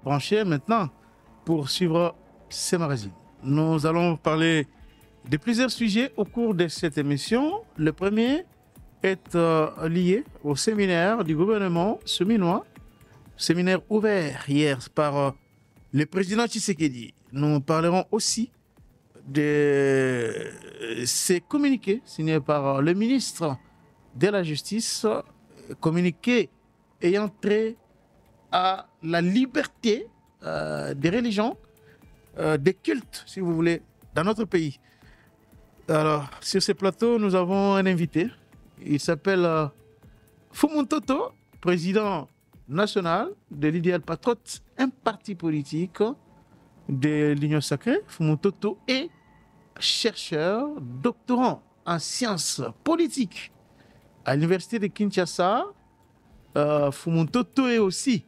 brancher maintenant pour suivre ces magazines. Nous allons parler de plusieurs sujets au cours de cette émission. Le premier est lié au séminaire du gouvernement séminois, séminaire ouvert hier par le président Tshisekedi. Nous parlerons aussi de ces communiqués signés par le ministre de la Justice, communiqués ayant trait à la liberté des religions, des cultes, si vous voulez, dans notre pays. Alors, sur ce plateau, nous avons un invité. Il s'appelle Fumon Toto, président national de l'Idéal Patriote, un parti politique de l'Union Sacrée. Fumon Toto est chercheur, doctorant en sciences politiques à l'Université de Kinshasa. Fumon Toto est aussi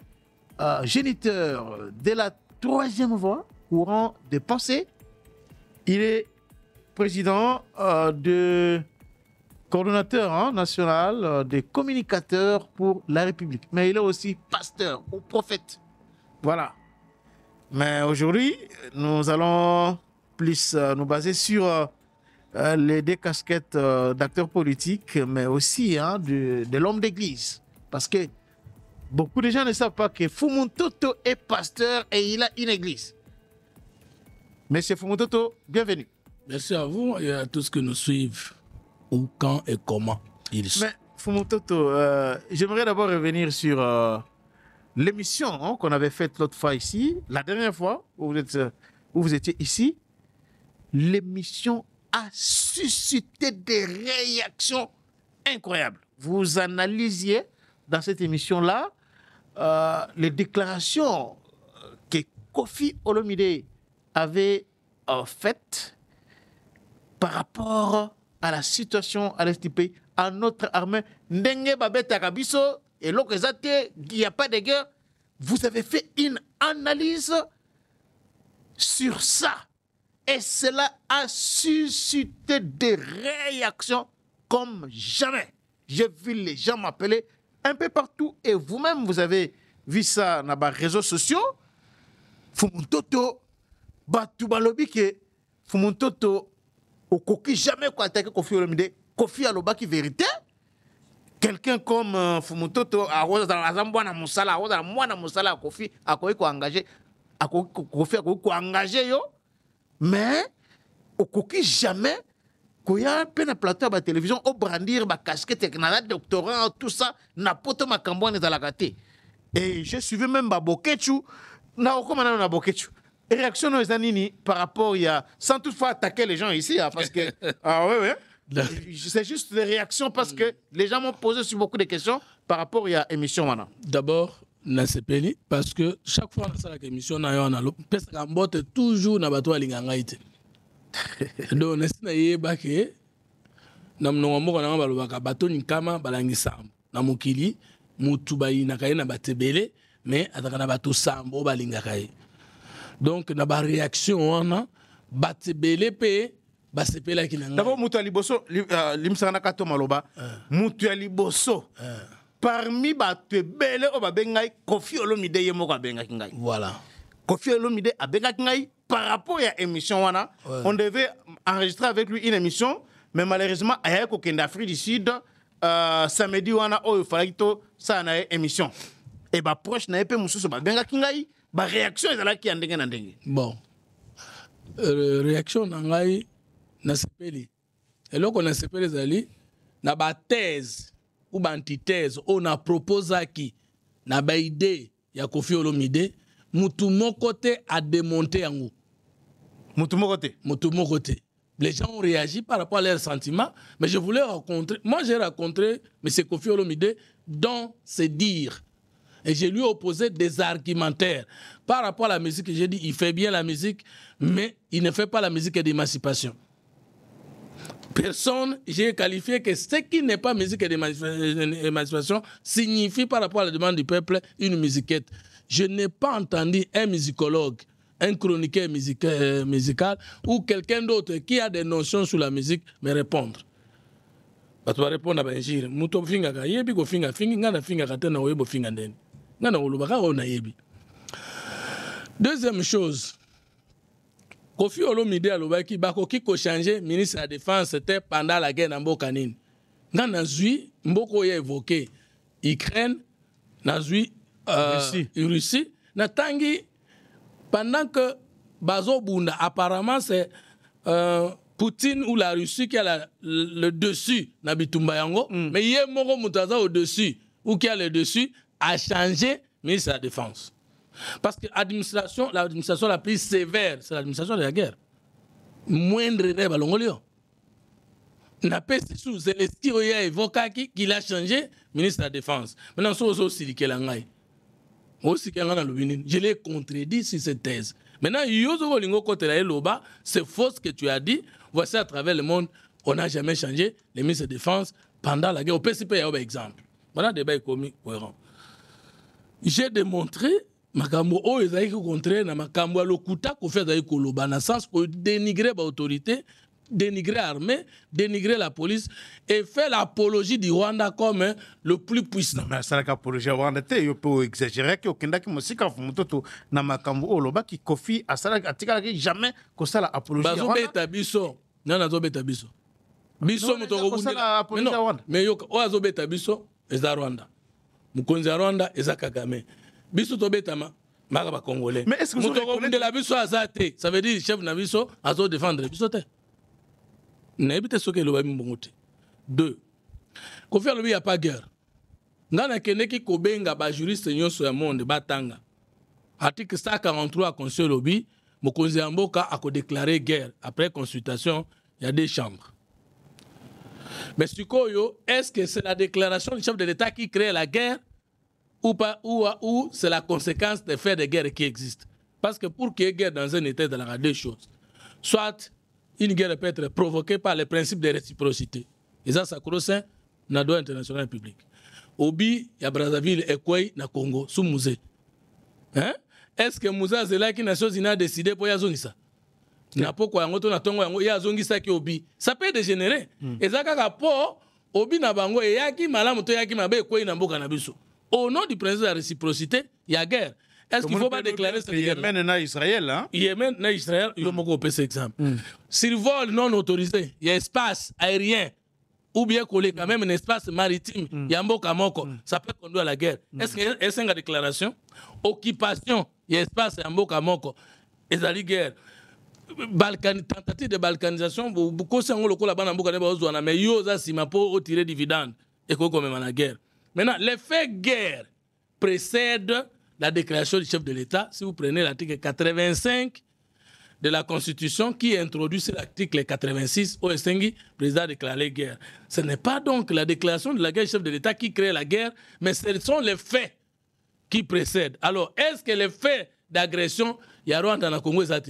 géniteur de la troisième voie, courant de pensée. Il est président coordonnateur national des communicateurs pour la République. Mais il est aussi pasteur ou prophète. Voilà. Mais aujourd'hui, nous allons plus nous baser sur les deux casquettes d'acteurs politiques, mais aussi de l'homme d'église. Parce que beaucoup de gens ne savent pas que Fumon Toto est pasteur et il a une église. Monsieur Fumon Toto, bienvenue. Merci à vous et à tous qui nous suivent, où, quand et comment ils sont. Mais Fumon Toto, j'aimerais d'abord revenir sur l'émission qu'on avait faite l'autre fois ici, la dernière fois où vous étiez ici. L'émission a suscité des réactions incroyables. Vous analysiez dans cette émission-là les déclarations que Koffi Olomide avait faites par rapport à la situation à l'est du pays, à notre armée. Ndenge babeta kabiso, et l'okezate, il n'y a pas de guerre. Vous avez fait une analyse sur ça. Et cela a suscité des réactions comme jamais. J'ai vu les gens m'appeler un peu partout. Et vous-même, vous avez vu ça dans les réseaux sociaux. Fumon Toto, batu balobi ke Fumon Toto, au coquille jamais quoi attaquer Koffi Olomide. Koffi alobaki vérité. Quelqu'un comme Fumon Toto, a Zambouana Moussala, a Mouana Moussala, Koffi, a engagé, Koffi a engagé yo. Mais au coquille jamais qu'il y a un peu de plateau à la télévision, au brandir, ma casquette, na doctorat, tout ça, na poto ma cambone dans la gâté. Et je suivais même Babokechu, na okomana na Babokechu. Réaction aux Anini par rapport il y a, sans toutefois attaquer les gens ici, parce que ah ouais. C'est juste des réactions parce que les gens m'ont posé sur beaucoup de questions par rapport il y a émission maintenant. D'abord, Nasepeli, parce que chaque fois dans cette émission, on a toujours na bato alinganga ite. Donc, nesina yeba ke na mnongo na balobaka bato nkama balangisa na mokili mutu bayi na kayena batebele mais ataka na bato sambo balingaka ye. Donc na ba réaction wana batebele pe basepela kinanga. D'abord mutu aliboso limsana kato maloba mutu aliboso. Parmi bato bele o babengai Koffi Olomide ye moko abengaki ngai. Voilà. Koffi Olomide abengaki ngai par rapport à l'émission wana. On devait enregistrer avec lui une émission, mais malheureusement aya ko kenda Afrique du Sud samedi wana o fallait to ça na émission. Et ba proche na epé mususu babengaki ngai ba réaction ezala ki ndenge na ndenge. Bon. Réaction na ngai na sepeli. Et là qu'on a sepeli zali na ba thèse ou ba antithèse on a proposé qui na ba idée ya Koffi Olomide mutu mokote a démonté yango. Mutu mokote. Les gens ont réagi par rapport à leurs sentiments, mais je voulais rencontrer. Moi, j'ai rencontré M. Koffi Olomide dans ses dires. Et je lui ai opposé des argumentaires. Par rapport à la musique, j'ai dit, il fait bien la musique, mais il ne fait pas la musique d'émancipation. Personne, j'ai qualifié que ce qui n'est pas musique d'émancipation signifie par rapport à la demande du peuple une musiquette. Je n'ai pas entendu un musicologue, un chroniqueur musical ou quelqu'un d'autre qui a des notions sur la musique me répondre. Tu vas répondre à Benjir. Muto finga ka yebi ko finga finga ngana finga ka tena oyebo finga ndeni. Ngana olubaka ona yebi. Deuxième chose, Kofi Olomide alobaki bakoki ko changer ministre de la Défense, c'était pendant la guerre na mboka nini. Nga nazui mboko ya évoqué Ukraine, nazui Russie, natangi pendant que Bazo Bunda, apparemment c'est Poutine ou la Russie qui a le dessus na bitumba yango, mais yé moko mutaza au dessus ou qui a le dessus a changé ministre de la Défense. Parce que l'administration la plus sévère, c'est l'administration de la guerre. Moindre rêve à l'ongolio. N'a pas sous Zelensky oya évoqué qu'il a changé ministre de la Défense. Maintenant, c'est aussi ce qu'il a dit. Je l'ai contredit sur cette thèse. Maintenant, c'est faux ce que tu as dit. Voici à travers le monde, on n'a jamais changé les ministres de Défense pendant la guerre. Au PCP, il y a un exemple. Voilà le débat est commis cohérent. J'ai démontré makambo o ezali ko contraire na makambo ya lokuta ko fait ezali koloba na sens ko dénigrer l'autorité, dénigrer l'armée, dénigrer la police et faire l'apologie du Rwanda comme le plus puissant. Mais ça l'apologie du Rwanda il peut exagérer que okenda ki musika fumoto na makambo o loba ki Kofi asala atika jamais ko sala apologie du Rwanda. Bazobeta biso na zobeta biso. Biso moto ko bundela. Mais yo o azobeta biso eza Rwanda. Mukonzi ya Rwanda eza Kagame. Biso tobetama maka ba Congolais. Mais est-ce que vous reconnaissez la biso azate? Ça veut dire chef na biso azo défendre biso te. N'habite ce que le babi mbongote. 2. Kofi alobi y a pas guerre. Ngana keneki kobenga ba juriste nyonso ya monde batanga. Article 143 à Conseil lobby, mokonzi ya mboka a déclaré guerre après consultation, il y a des chambres. Mais sikoyo, est-ce que c'est la déclaration du chef de l'État qui crée la guerre ou pas, ou c'est la conséquence des faits de guerre qui existent? Parce que pour qu'il y ait guerre dans un État, il y a deux choses. Soit une guerre peut être provoquée par le principe de réciprocité. Et ça, c'est dans le droit international public. Obi, il y a Brazzaville et Koué, na Congo, sous musée. Hein? Est-ce que Moussa Zela qui a décidé pour y avoir ça? Na pourquoi yango to na tongo yango ya zongi saki obi ça peut dégénérer ezaka ka po obi na bango yaki malamu to yaki mabe ko ina mboka na biso au nom du principe de la réciprocité il y a guerre. Est-ce qu'il faut pas déclarer cette guerre? Yémen na Israël hein. Yémen na Israël yo moko pe cet exemple. Survol non autorisé, il y a espace aérien ou bien collé quand même un espace maritime, il y a mboka moko, ça peut conduire à la guerre. Est-ce une déclaration? Occupation, il y a espace à mboka moko, ezali guerre. Tentative de balkanisation, beaucoup de gens qui ont mais yo za sima pour tirer dividende et qu'on comme la guerre. Maintenant, l'effet guerre précède la déclaration du chef de l'État. Si vous prenez l'article 85 de la Constitution qui introduit l'article 86, au le président a déclaré guerre. Ce n'est pas donc la déclaration de la guerre du chef de l'État qui crée la guerre, mais ce sont les faits qui précèdent. Alors, est-ce que les faits d'agression, il y a Rwanda dans le Congo exact?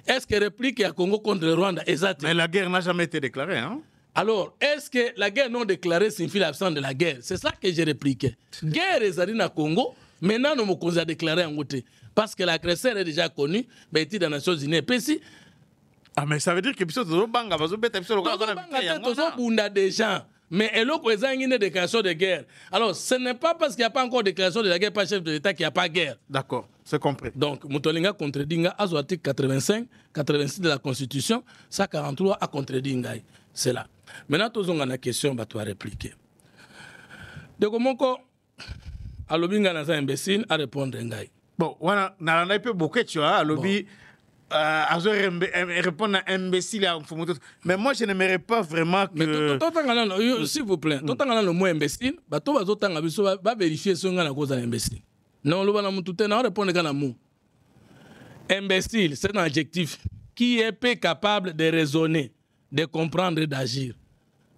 Est-ce que réplique à Congo contre le Rwanda? Exact. Mais la guerre n'a jamais été déclarée. Hein? Alors, est-ce que la guerre non déclarée signifie l'absence de la guerre? C'est ça que j'ai répliqué. Guerre est à Congo, maintenant nous avons déclaré en côté. Parce que l'agresseur est déjà connu, mais il est dans les Nations Unies. Ah, mais ça veut dire que les gens sont des gens. Mais il y a une déclaration de guerre. Alors, ce n'est pas parce qu'il n'y a pas encore de déclaration de la guerre par le chef de l'État qu'il n'y a pas de guerre. D'accord, c'est compris. Donc, Moutolinga contredit l'article 85, 86 de la Constitution, 143 a contredit. C'est là. Maintenant, tous on a une question, tu vas répliquer. Donc, mon co, à l'obinga na imbécile à répondre. Bon, voilà, on a peu beaucoup, tu vois, à l'obby. Répondre à imbécile, mais moi je n'aimerais pas vraiment que. S'il vous plaît, tout le mot imbécile, va vérifier si on a cause d'imbécile. Non, le bon tout est répondre à mot. Imbécile, c'est un adjectif qui est peu capable de raisonner, de comprendre et d'agir.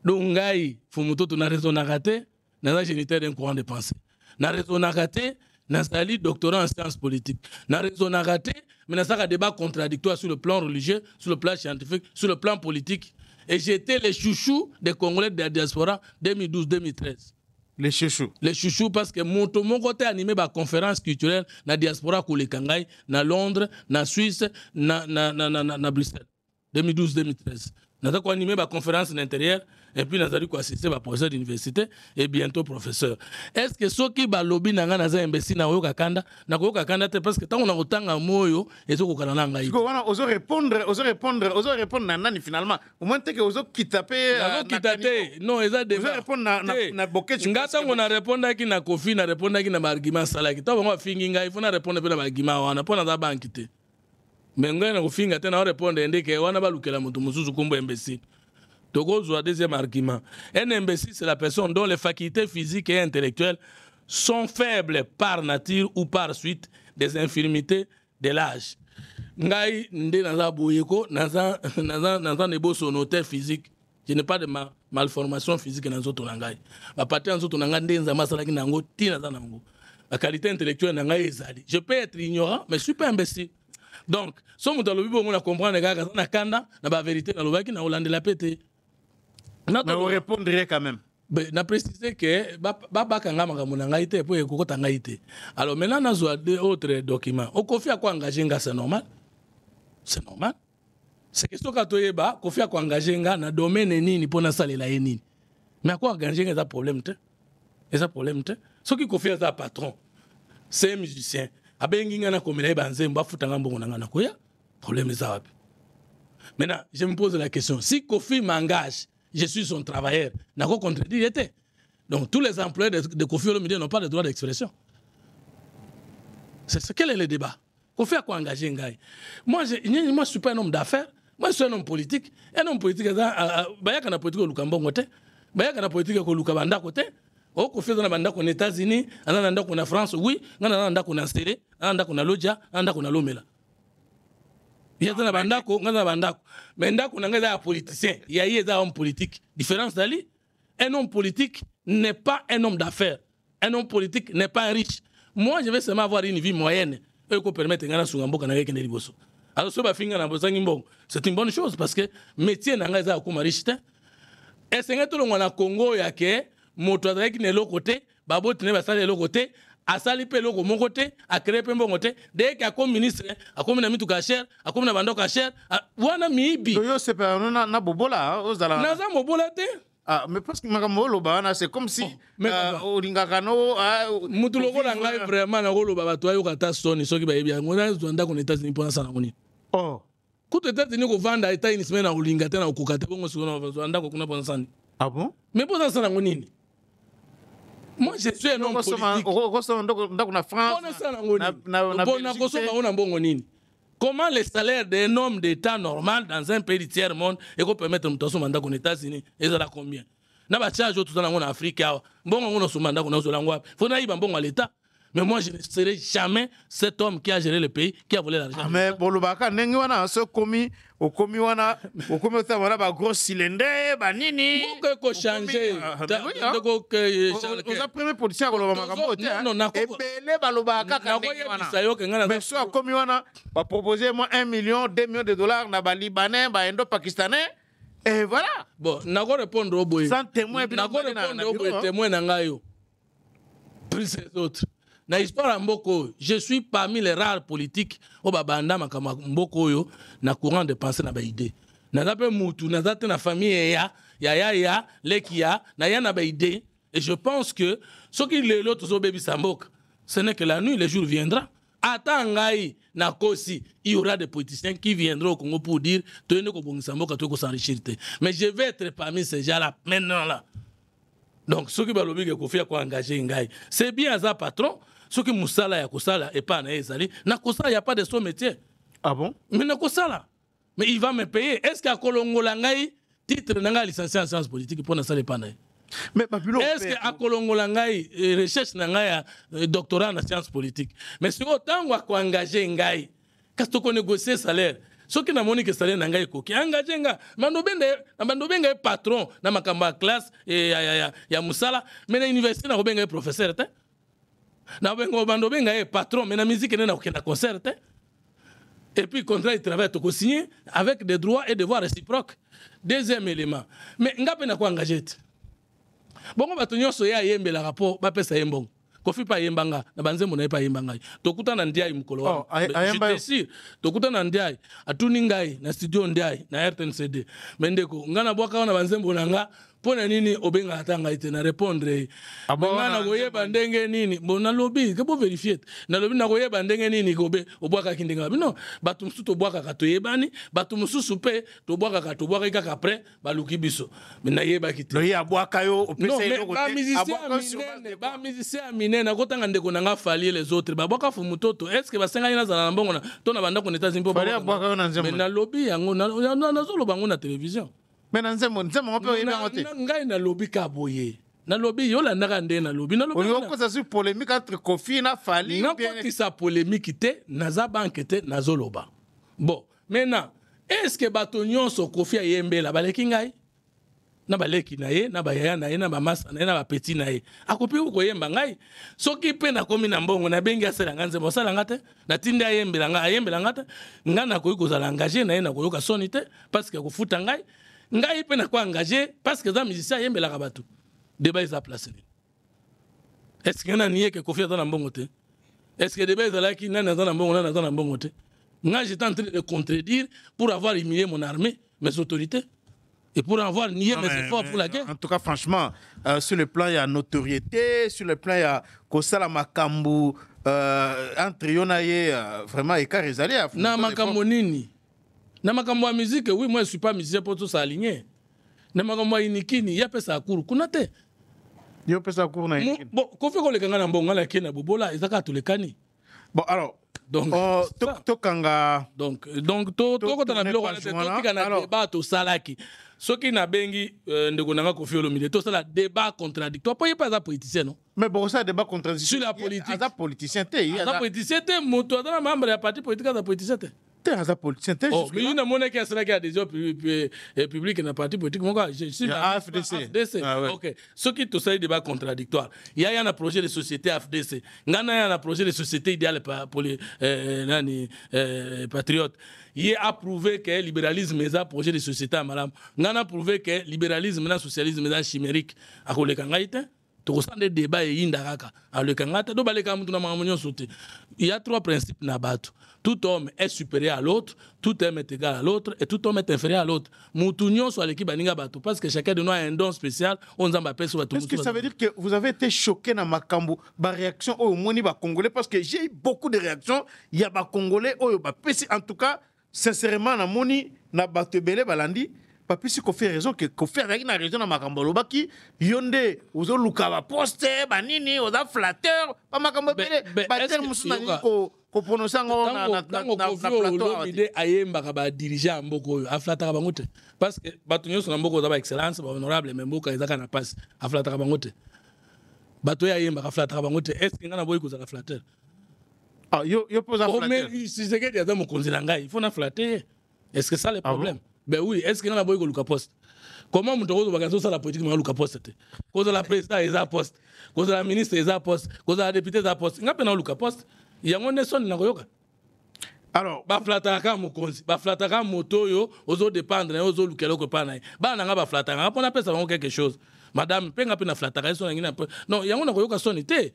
Donc, il faut que tu aies raison à rater, dans la géniteur d'un courant de pensée. Na raison à rater, dans un doctorat en sciences politiques. Na raison à rater, mais dans un débat contradictoire sur le plan religieux, sur le plan scientifique, sur le plan politique. Et j'étais les chouchous des Congolais de la diaspora 2012-2013. Les chouchous. Les chouchous parce que mon côté animé par conférence culturelle na diaspora Koulé Kangai, na Londres, na Suisse, na Bruxelles. 2012-2013. Nous avons animé par conférence d'intérieur et puis nazali ko assister ba professeur d'université et bientôt professeur. Est-ce que ceux qui ba lobby nanga naza imbécile na yoka kanda na yoka kanda te parce que tant on a otanga moyo et zo ko kana ngai. Parce que wana ozo répondre nani finalement. Au moins que ozo kitape non eza débat. Ozo répondre na bokechi. Ngata on a répondre ki na Kofi na répondre ki na argument sala ki. To bango fingi ngai il faut na répondre pe na argument wana pona za banki te. Mais ngai na kofinga te na répondre ndeke wana balukela mutu mususu kumbo imbécile. Togo zoa deuxième argument. Un imbécile c'est la personne dont les facultés physiques et intellectuelles sont faibles par nature ou par suite des infirmités de l'âge. Ngai nde naza boyeko naza nebo sonoteur physique. Je n'ai pas de malformation physique dans zoto nangai. Ba partie en zoto nangai nde nzama salaki nango ti naza nango. La qualité intellectuelle nangai ezali. Je peux être ignorant mais je suis pas imbécile. Donc, si on a comprendre les gars na kanda na ba vérité na lobaki na Hollande la pété. Mais on répondrait quand même. Ben, na préciser que ba kanga makambo na ngai te pour ekokota ngai te. Alors maintenant na zo d'autres documents. O Kofi a ko engager nga c'est normal. C'est normal. C'est question ka toyeba Kofi a ko engager nga na domaine nini pona salela ye nini. Mais a ko engager nga ça problème te. Et ça problème te. Ce qui Kofi est un patron. C'est un musicien. Abengi nga na komela banze mba futanga mbongo na koya. Problème ça wapi. Maintenant, je me pose la question, si Kofi m'engage, je suis son travailleur, n'a pas contredit. Donc tous les employés de Kofi Olomide n'ont pas le droit d'expression. Quel est le débat? Kofi a quoi engager Ngai? Moi, je ne suis pas un homme d'affaires, moi je suis un homme politique. Un homme politique, il y a un politique au Lukambongo, il y a un politique au Lukabanda côté. Au Kofi dans banda aux États-Unis, en France, oui, en Séré, en Lodja, en Lomela. Il y a un bandako, mais ndako n'a un politicien, il y a un homme politique. Différence d'Ali, un homme politique n'est pas un homme d'affaires. Un homme politique n'est pas riche. Moi, je vais seulement avoir une vie moyenne. Et qu'on permette de gagner un alors, c'est une bonne chose parce que le métier n'a pas comme riche. Et c'est que tout le Congo, il y a que moto qui est l'autre côté, babo qui est l'autre côté. A sali pe loko mon côté, a créé pe mon côté, dès qu'il y a comme ministre, a comme na mitu kacher, a comme na bando kacher, wana miibi. Yo c'est pas na bobola, ozala. Na za bobola te. Ah mais parce que makamolo bana c'est comme si olingakano mutu loko na ngai vraiment na kolo baba to ayo kata soni soki ba yebi ngona zonda ko États-Unis pour ça na ngoni. Oh. Ku te États-Unis ko vanda États-Unis semaine na olingata na okukate bongo sona zonda ko kuna pour ça. Ah bon? Mais pour ça na ngoni. Moi, je suis un homme politique. Comment les salaires d'un homme d'État normal dans un pays du tiers-monde et qu'on peut mettre un mandat aux États-Unis, et ça combien? N'a pas charge tout en Afrique. Bon, on a ce mandat qu'on a sur l'angoisse. Il faut n'aller bon à l'État. Mais moi, je ne serai jamais cet homme qui a géré le pays, qui a volé l'argent. Mais bon, le baka, n'engwana, ce commis, au commis, wana, au commis, on a un gros cylindre, banini. Pourquoi changer? On a premier politicien, on a un non, non, et belé, balobaka, mais soit commis, on a proposé moi 1 million, 2 millions de dollars, na ba Libanais, ba Indo-Pakistanais. Et voilà. Bon, n'a pas répondre au boy. Sans témoin, n'a pas répondre au boy, témoin n'angayo. Plus les autres. Dans l'histoire Mboko, je suis parmi les rares politiques au Babanda makama Mboko yo na courant de pensée na ba idée. Na zape mutu na zate na famille ya lekia na ya na ba idée et je pense que ce qui l'autre zo baby Samboka, ce n'est que la nuit, le jour viendra. Atangai na kosi, il y aura des politiciens qui viendront au Congo pour dire tenez ko bongi Samboka to ko s'enrichir. Mais je vais être parmi ces gens-là maintenant là. Donc ceux qui balobi que Kofi a ko engager ngai. C'est bien ça patron. Ce qui Moussala ya Kosala et pas Naezali, na Kosala, il n'y a pas de son métier. Ah bon? Mais na Kosala. Mais il va me payer. Est-ce qu'à Kolongo Langai, titre n'a licencié en sciences politiques pour n'aller pas naï? Mais Babylone. Est-ce qu'à Kolongo Langai, recherche n'a doctorat en sciences politiques? Mais si autant qu'on engagé Ngai, qu'est-ce qu'on négocie salaire? Ce qui n'a monique salaire n'a qui engagé Nga. Mandobenga est patron dans ma classe et ya Moussala, mais l'université n'a pas professeur. Na bengo bando benga est patron mais la musique n'est aucun concert et puis contrat de travail to signé avec des droits et devoirs réciproques. Deuxième élément, mais ngape na ko engagé bongo bato nyonso ya yembe la rapport ba pesa yembong Kofi pa yembanga na banzembo na pa yembanga tokuta na ndiai mukolo je te sûr tokuta na ndiai atuni ngai na studio ndiai na RTNCD mendeko ngana bwaka na banzembo nanga pona nini obenga atanga ite na répondre nga na koyeba ndenge nini bon na lobby ke bo vérifier na lobby na koyeba ndenge nini kobe obwaka kindenga non batu mususu to bwaka ka toyebani batu mususu pe to bwaka kaka après baluki biso mais na yeba kite lo ya bwaka yo opesa yo ba musicien minene kotanga ndeko na nga fali les autres ba bwaka fu mutoto est-ce que basenga ina za na mbongo na to na banda ko neta zimbo ba mais na lobby yango na zolo bango na télévision mais na nzembo on peut yeba ngote ngai na lobby ka boye na lobby yo la ndaka nde na lobby on ko ça sur polémique entre Kofi na Fali na ko sa polémique te na za banque te na zoloba bon maintenant est-ce que bato nyonso Kofi ayembela baleki ngai na baleki na ye na bayaya na ye na bamasa na ye na bapeti na ye akopi koyemba ngai soki mpe nakomi na mbongo nabengi asala nga nzembo osala nga te natindi ayembela nga te nga nakoki kozala engagé na ye nakoyoka soni te parce que kofuta ngai mpe nako engagé parce que eza musicien ayembelaka bato débat eza place nini est-ce que nani ye ke Kofi aza na mbongo te est-ce que débat ezalaki nani aza na mbongo nani aza na mbongo te nga j'étais en train de contredire pour avoir humilié mon armée mes autorités et pour avoir nié mes efforts pour la guerre. En tout cas, franchement, sur le plan, il y a notoriété, sur le plan, il y a Kosala Makambu, entre Yonaye, vraiment, écart résalé. Na Makambu nini? Na Makambu à musique, oui, moi, je ne suis pas musicien pour tout s'aligner. Na Makambu à Inikini, il y a pas ça cours. Kunate. Il y a pas ça cours. Bon, quand on fait que les gens n'ont pas la bobola, ils ont tous les cani. Bon, alors. Donc, tokanga. Donc, to quand on a bilo to kana débat to salaki. Ce qui n'a bengi ndeko nanga Kofi Olomide to sala débat contradictoire. Pas pas politicien non. Mais bon ça débat contradictoire sur la politique. Aza politicien te. Aza politicien te moto aza membre ya parti politique aza politicien te. Te aza politicien te. Oh, mais une monnaie qui a sala qui a des public na parti politique mon gars, je suis la AFDC. Ah, ouais. OK. Ce qui to sala débat contradictoire. Il y a un projet de société AFDC. Ngana ya un projet de société idéale pour les patriotes. Il a approuvé que le libéralisme est un projet de société à Malam. Il a approuvé que le libéralisme et le socialisme est chimérique. Il y a trois principes. Tout homme est supérieur à l'autre, tout homme est égal à l'autre et tout homme est inférieur à l'autre. Parce que chacun de nous a un don spécial. Est-ce que ça veut dire que vous avez été choqué dans ma cambo, ma réaction au Moni Congolais? Parce que j'ai eu beaucoup de réactions. Il y a des Congolais, en tout cas. Sincèrement, na moni na batebele balandi papi si Kofi raison que Kofi avec na raison na makambo lobaki yonde ozo lukaba poster banini oza flatteur ba makambo bele bater musuna ko prononcer ngo na plateau ide ayemba ka ba dirigeant mboko aflataka bango te parce que bato nyonso na mboko za ba excellence ba honorable mais mboka ezaka na passe aflataka bango te bato ya ayemba ka flataka bango te est-ce que ngana boyi ko za flatteur? Ah, yo pose un flatteur. Mais si c'est que tu as mon conseiller, il faut la flatter. Est-ce que ça le problème? Ben oui, est-ce que nous avons le poste? Comment nous avons ça la politique, nous avons le poste? Cause de la présidente, ils ont poste. Cause de la ministre, ils ont poste. Cause de la députée, ils ont poste. Nous avons le poste. Il y a un son dans le alors, ba flataka mokonzi, ba flataka moto yo, ozo dépendre, ozo lukelo ko pana. Ba nanga ba flataka, on appelle ça quelque chose. Madame, penga pe na flataka, son ngina. Non, il y a un ko sonité.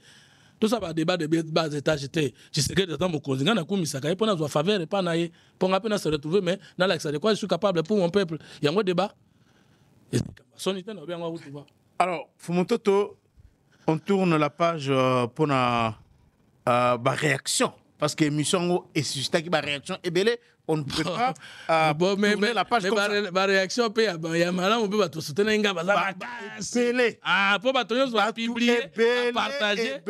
Tout ça va débat de bas étage. Je sais que dans mon cousin, on a commis ça. Pour nous faveur et pas naïe. Pour nous se retrouver, mais dans l'accès de quoi je suis capable pour mon peuple. Il y a un débat. Alors, Fumototo, on tourne la page pour la réaction. Parce que l'émission est suscitée qui réaction est belle. On ne peut pas tourner la page comme ça. La réaction, il y a malin, on peut tout soutenir. Ah, pour pas publier, partager.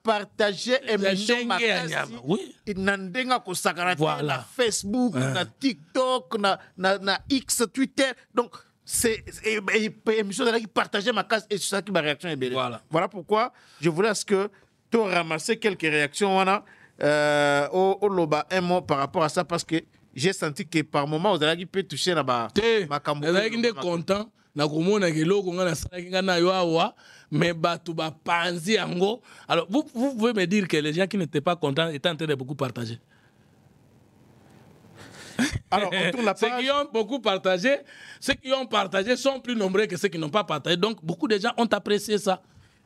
Partager émission. Oui. Nandenga ko sakarate na Facebook, na TikTok, na X, Twitter. Donc, c'est émission qui partageait ma case et c'est ça qui ma réaction est belle. Voilà pourquoi je voulais à ce que tu ramasses quelques réactions au Loba un mot par rapport à ça parce que j'ai senti que par moment vous allez peut toucher là-bas ma cambo. Vous êtes content na komona ke loko ngana salaki ngana yo awa mais batu ba panzi ango. Alors vous pouvez me dire que les gens qui n'étaient pas contents étaient en train de beaucoup partager. Alors, on tourne la page. Ceux qui ont beaucoup partagé, ceux qui ont partagé sont plus nombreux que ceux qui n'ont pas partagé. Donc, beaucoup de gens ont apprécié ça.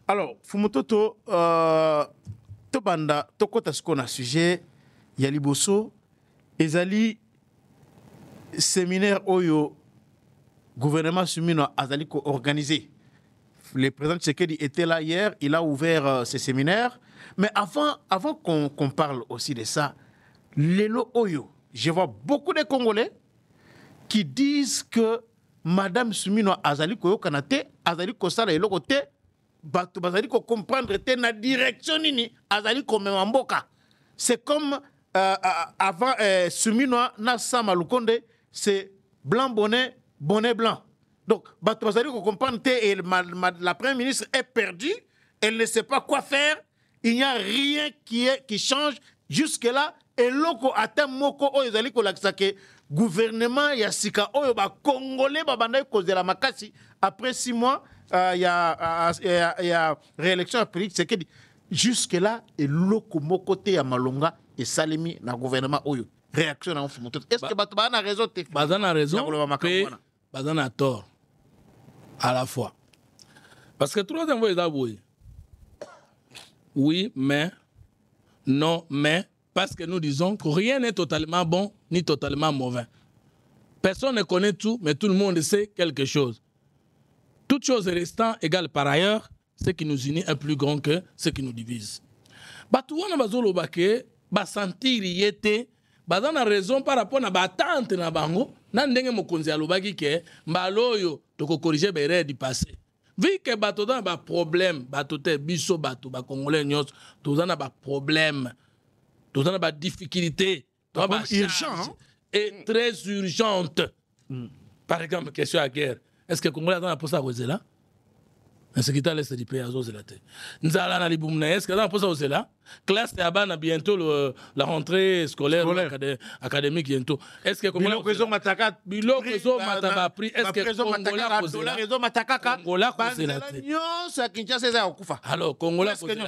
Alors, Fumototo, Tobanda, Tokota ce qu'on a sujet, Yaliboso, Ezali, séminaire Oyo, gouvernement Sumino Azali organisé. Le président Tshisekedi était là hier, il a ouvert ses séminaires. Mais avant qu'on parle aussi de ça, Lelo Oyo, je vois beaucoup de Congolais qui disent que Madame Sumino Azali Koyo Kanate, Azali Kosala Eloko Te, Bato Bazali ko comprendre te na direction nini Azali Komemamboka. C'est comme avant Sumino na Sama Lukonde, c'est blanc bonnet, bonnet blanc. Donc, Bato Bazali ko comprendre te et la première ministre est perdue, elle ne sait pas quoi faire, il n'y a rien qui change jusque-là. Et loko ata moko oyo ezali kolakisa ke gouvernement ya sika oyo ba congolais ba bandai kozela makasi après 6 mois il y a réélection à Félix Tshisekedi jusque là et loko moko te ya malonga et salimi na gouvernement oyo réaction na mfumo est-ce que bato bana raison te bazana raison pe bazana tort à la fois parce que troisième fois ils oui mais non mais parce que nous disons que rien n'est totalement bon ni totalement mauvais. Personne ne connaît tout, mais tout le monde sait quelque chose. Toute chose restant égale par ailleurs, ce qui nous unit est plus grand que ce qui nous divise. Batouana bazolo bake, ba sentir yete, bazana raison par rapport à ba tante na bango, na ndenge mokonzi alobaki ke mbaloyo toko corriger bere du passé. Vu que bato dans ba problème, bato te biso bato ba congolais nyos, tozana ba problème. Tout ça, a des difficultés urgentes et très urgentes. Par exemple, question à guerre. Est-ce que le Congolais a posé à cause là? Est-ce qu'il a laissé du pays à cause de la tête? Nous allons à l'Iboumna. Est-ce qu'il a posé à cause là? Classe de Abana bientôt la rentrée scolaire académique bientôt. Est-ce que le Congolais a mataka bilo réseau mataba pris? Est-ce que le Congolais a posé là? Réseau mataka Congolais a posé là? Alors Congolais a posé là.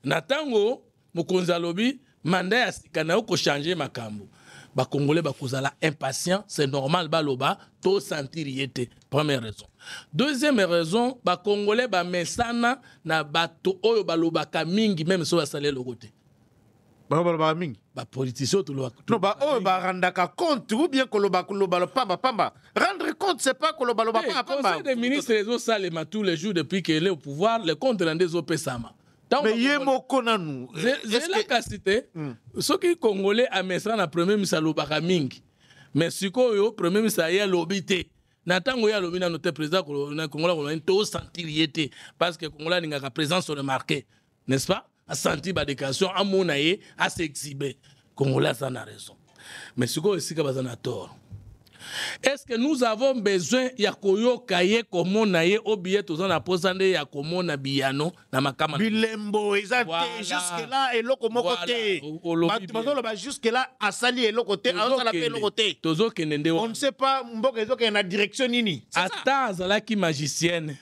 Natango mokonzi alobi mandat ya sika na ko changer makambo ba congolais ba kozala impatient c'est normal baloba to sentir yete première raison deuxième raison ba congolais ba mesana na bato oyo baloba ka mingi même so basale lokote ba mingi ba politicien to lo non ba oyo ba randaka compte ou bien koloba pamba rendre compte c'est pas koloba pamba conseil des ministres les salema tous les jours depuis qu'il est au pouvoir les comptes rendez au pesama. Mais il y a un c'est la cacité. Ce qui est congolais a mis ça dans le premier ministre Mingi. Mais ce qui est premier ministre a l'obité. Natango ya lobina notre président congolais on to sentir yété parce que congolais n'a présence sur le marqué, n'est-ce pas? A senti ba déclaration à monaye à s'exhiber. Congolais ça n'a raison. Mais ce qui est aussi que bazana tort. Est-ce que nous avons besoin ya koyo kaye komo na ye obiye tozana posande ya komo na biyano na makama bilembo ezate jusque là et loko moko te bazolo ba jusque là asali et loko te asala pe loko te tozo kenende on ne sait pas mboka ezoke na direction nini ata azala ki magicienne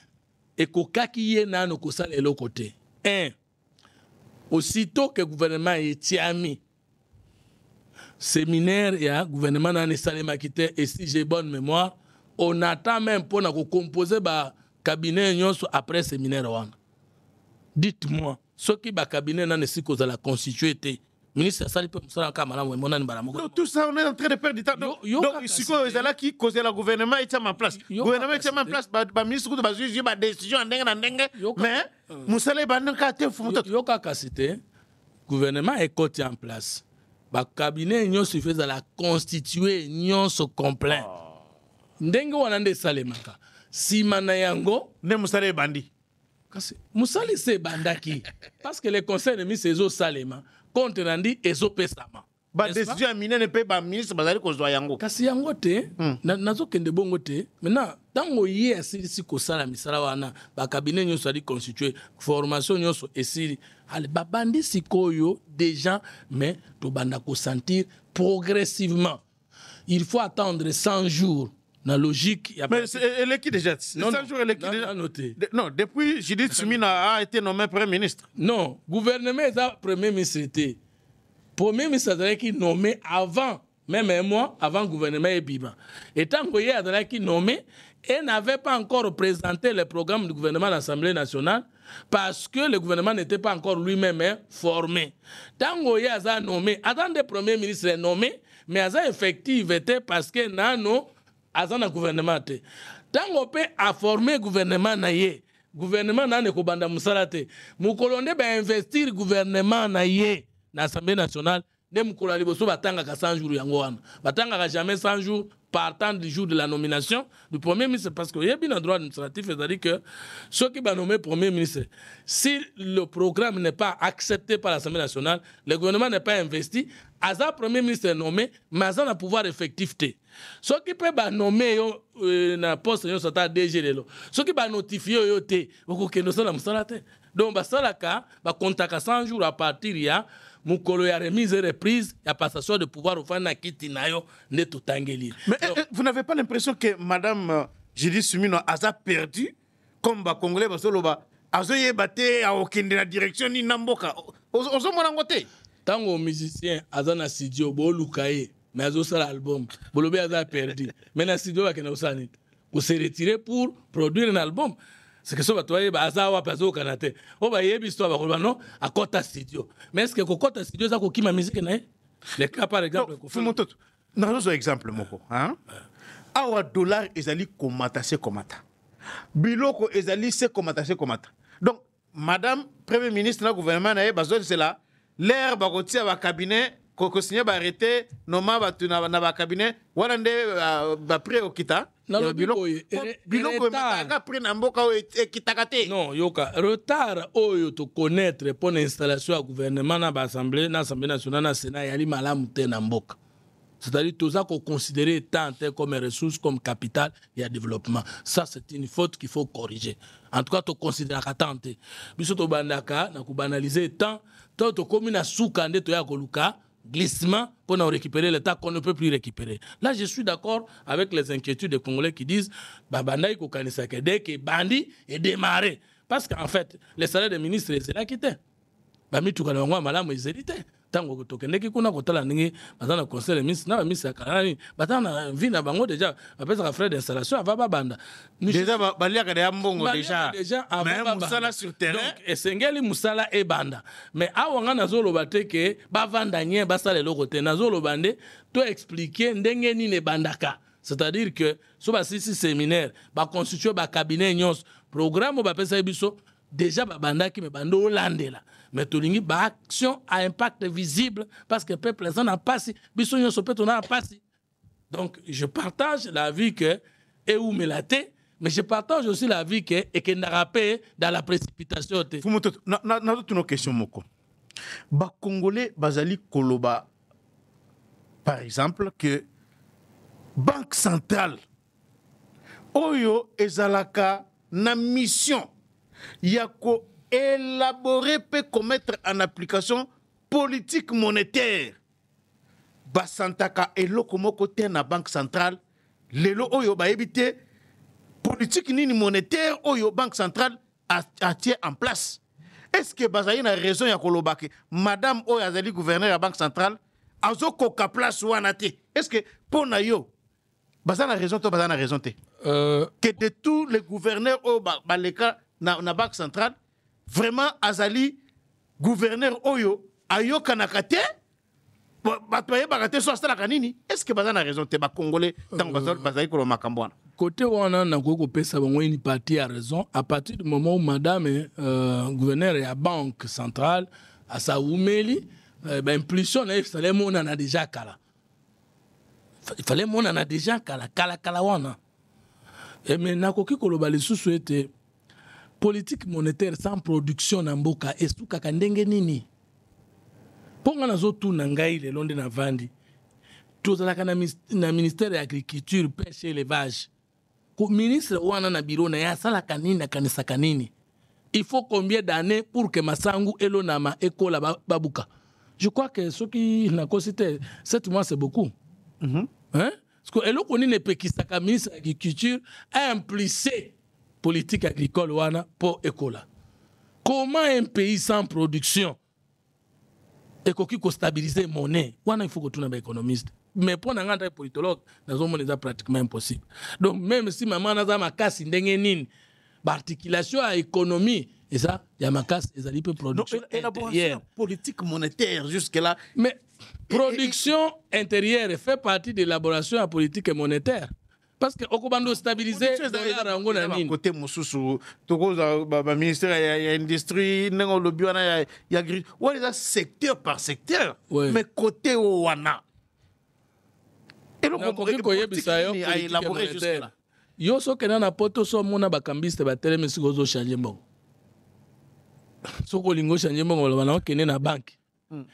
et kokaki ye nano kosala et loko te aussitôt que gouvernement est ami séminaire et le gouvernement n'a pas quitté et si j'ai bonne mémoire on attend même pour composer le cabinet après séminaire. Dites-moi ce qui est cabinet n'a pas la constitué ministre tout ça on est en train de perdre du temps donc si là qui cause le gouvernement est en place gouvernement est en place ba ministre de juger ba décision mais musala banaka te fumoto yoka kasite gouvernement est côté en place. Le cabinet n'y suffit à la constituer n'y se complet. Ndenge wanande salemaka. Si manayango ne musale bandi. Kasi musale se bandaki parce que les conseils de ministre ezo salema compte nandi ezo pesama. Ba décision amine ne peut pas ministre bazali ko zwa yango. Kasi yango te nazo kende bongo te. Maintenant tango yé asili ko sala misala wana ba cabinet n'y soit constitué formation n'y so esili ale babandi sikoyo des gens mais to banda ko sentir progressivement. Il faut attendre 100 jours. La logique. Mais elle est qui déjà? 100 jours, elle est qui déjà? Non, depuis Judith Sumina a été nommé Premier ministre. Non, gouvernement est Premier ministre. Premier ministre a été nommé avant, même un mois avant le gouvernement et Biba. Et tant qu'il y a été nommé, elle n'avait pas encore présenté le programme du gouvernement à l'Assemblée nationale parce que le gouvernement n'était pas encore lui-même formé. Tant qu'il y a été nommé, attendez, le Premier ministre est nommé, mais il y a effectif parce que Nano, Azana gouvernement. Tant peut a formé gouvernement naie. Gouvernement n'a ne kobanda musalate. Mukolonde ba investir gouvernement naie na Assemblée nationale. Ne mukolo liboso batanga ka 100 jours yango wana. Batanga ka jamais 100 jours partant du jour de la nomination du premier ministre, parce qu'il y a bien un droit administratif, c'est-à-dire que ceux qui vont nommer premier ministre, si le programme n'est pas accepté par l'Assemblée nationale, le gouvernement n'est pas investi, Aza premier ministre est nommé, mais Aza n'a pouvoir effectif. Ceux qui peuvent nommer na poste yo sata DG lelo, ceux qui vont notifier yo te, okokendo sala musala te. Donc basala ka ba contacta 100 jours à partir ya mukolo ya remise et reprise ya passation de pouvoir au fana kiti nayo ne tutangeli. Mais vous n'avez pas l'impression que madame Judith Suminwa a perdu comme ba congolais basoloba azoye baté a okende la direction ni namboka ozo mona ngote tango musicien azana studio bo lukaye mais azo sala album bolobe aza perdu mais na studio ba kena osani ko se retirer pour produire un album. C'est que ça va toi baza wa pazo kanate o ba yebi histoire ba non à kota studio mais est-ce que ko kota studio za ko kima musique na le cas par exemple ko fumo toto na zo exemple moko hein awa dollar ezali komata se komata biloko ezali se komata donc madame premier ministre na gouvernement na bazo c'est là l'air ba ko tia ba cabinet ko signer ba arrêter noma ba tuna na ba cabinet wana nde ba préokita biloko mataka après na mboka o ekitakate non yoka retard oyo to connaître pour l'installation du gouvernement na l'Assemblée nationale na Sénat yali malamu te na mboka. C'est-à-dire tout ça qu'on considérait tant comme ressource, comme capital et à développement. Ça, c'est une faute qu'il faut corriger. En tout cas, tu considères qu'à tenter. Biso to bandaka, na ku banaliser tant, to comme na soukande to ya koluka, glissement pour nous récupérer l'état qu'on ne peut plus récupérer. Là, je suis d'accord avec les inquiétudes des Congolais qui disent Babanda ko kanisa ke dès que bandi est démarré. Parce qu'en fait, les salaires des ministres, c'est là qui étaient. Bami tu kana ngwa malamu ezélité. Tango tokendeki kuna kotala ningi bazana conseil des ministres na ministre kanani batana vina bango déjà apesa frais d'installation ava banda déjà baliaka de mbongo déjà mais musala sur terrain donc esengeli musala e banda mais awanga nazolo bateke bavanda nye basale lokote nazolo bande to expliquer ndenge nini bandaka. C'est-à-dire que so ba sisi séminaire ba constituer ba cabinet nyos programme ba pesa biso déjà babandaki me bando olandela mais tolingi ba action à impact visible parce que peuple les en a passé biso nyo so peto na passé. Donc je partage l'avis que et ou melate mais je partage aussi l'avis que et que n'arapé dans la précipitation te fumoto na toute question moko ba congolais bazali koloba par exemple que banque centrale oyo ezalaka na mission yako élaborer peut commettre en application politique monétaire basantaka eloko moko te na banque centrale lelo oyo ba ebité politique nini monétaire oyo banque centrale a tient en place. Est-ce que bazali na raison ya kolobake madame oyo azali gouverneur ya banque centrale azoko ka place wana te? Est-ce que pona yo bazana raison to bazana raison te que de tous les gouverneurs au baleka na banque centrale vraiment azali gouverneur oyo ayoka nakate batoye bakate so asala kanini? Est-ce que bazana raison te ba congolais tant bazali ko makambo wana côté wana na ko pesa bango une partie a raison à partir du moment où madame gouverneur ya banque centrale a sa umeli impulsion na fallait mona na déjà kala il fallait mona na déjà kala wana et mais na ko koloba lisusu ete politique monétaire sans production na mboka esuka kandenge nini ponga nazo tuna ngai le londe na vandi tozalaka na ministère de l'agriculture pêche et élevage ko ministre wana na bureau na ya sala kanini na kanisa kanini il faut combien d'années pour que masangu elonama ekola babuka. Je crois que ce qui n'a considéré 7 mois c'est beaucoup. Hein? Parce que eloko ni ne peut qui sa ministre de l'agriculture a implicé politique agricole wana pour écola. Comment un pays sans production et qui stabiliser monnaie wana il faut que tu n'aies économiste mais pour un grand politologue dans un monde c'est pratiquement impossible. Donc même si maman n'a ma casse ndenge nini articulation à économie et ça il y a ma casse et ça peut production intérieure politique monétaire jusque là mais production intérieure fait partie de l'élaboration de la politique monétaire. parce que okobando stabiliser dollar yango na nini côté mosusu tokoza ba ministère ya industrie nengo lobi wana ya gris wala secteur par secteur mais côté wana et donc ko yebisa yo a élaboré jusque là yo so kena na poto so mona bakambiste batelemi siko zo changer mbongo soko lingo changer mbongo bana kene na banque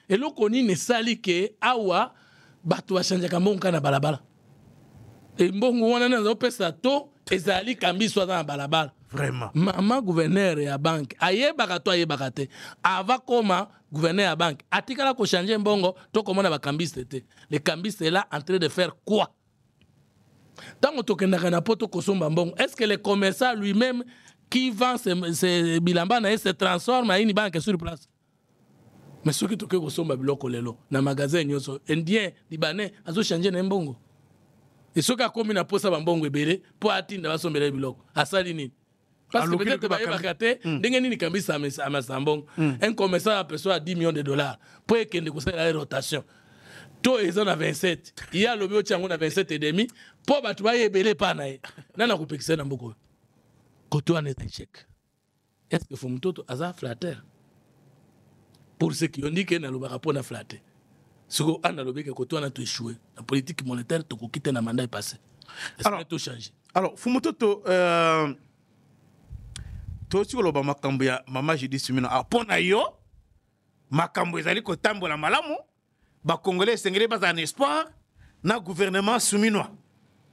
eloko nini esali ke awa bato bachangeaka mbongo kana balabala e mbongo wana nazopesa to ezali kambiso aza na balabala vraiment mama gouverneur ya banque ayebaka to ayebaka te ava koma gouverneur ya banque atikala kochange mbongo to komona bakambiste te le cambiste est là en train de faire quoi tango tokendaka na poto kosomba mbongo est-ce que le commerçant lui-même qui vend ses bilamba na se transforme à une banque sur place? Mais ce qui toke kosomba biloko lelo na magasin nyonso indien libanais azo changer na mbongo et ce ka komi na posa ba mbongo ebele po atinda basombela biloko asali nini parce que peut-être ba yeba kate ndenge nini kambisa amasambongo un commerçant a perçoit 10 millions de dollars pour ekende kosala la rotation to ils en a 27 il y a le bio tiango na 27 et demi po batu ba yebele pa na ye nana kupekisa na mboko koto ana échec est-ce que faut mtoto aza flatteur pour ceux qui ont dit que na lobaka pona flatter siko ana lobeka koto ana to échouer la politique monétaire to ko quitter na mandat est passé est-ce que tout changer alors Fumototo to si loba makambo ya mama Judith Suminwa apona yo makambo ezali ko tambola malamu ba congolais sengeli baza en espoir na gouvernement Suminwa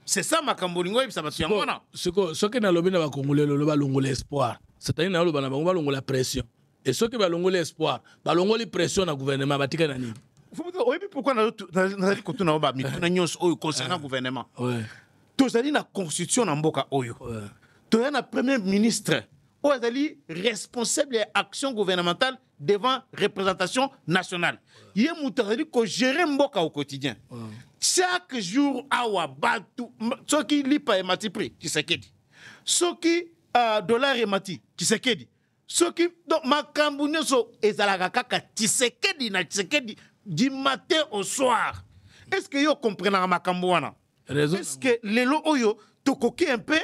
c'est ça makambo lingo ebisa batu ya mwana siko soki na lobi na ba congolais lo ba longola espoir c'est-à-dire na loba na ba longola pression et soki ba longola espoir ba longola pression na gouvernement batika na nini oyebi pourquoi nazali kotuna ba mituna nyonso oyo concernant gouvernement tozali na constitution na mboka oyo toza na premier ministre oyo azali responsable ya action gouvernementale devant représentation nationale ye moto azali kogere mboka au quotidien chaque jour awa batu soki lipa emati prix Tshisekedi soki dollar emati Tshisekedi soki donc makambo nyonso ezalaka kaka Tshisekedi na Tshisekedi du matin au soir. Est-ce que vous comprenez makambo wana? Est-ce que lelo oyo tokoki un peu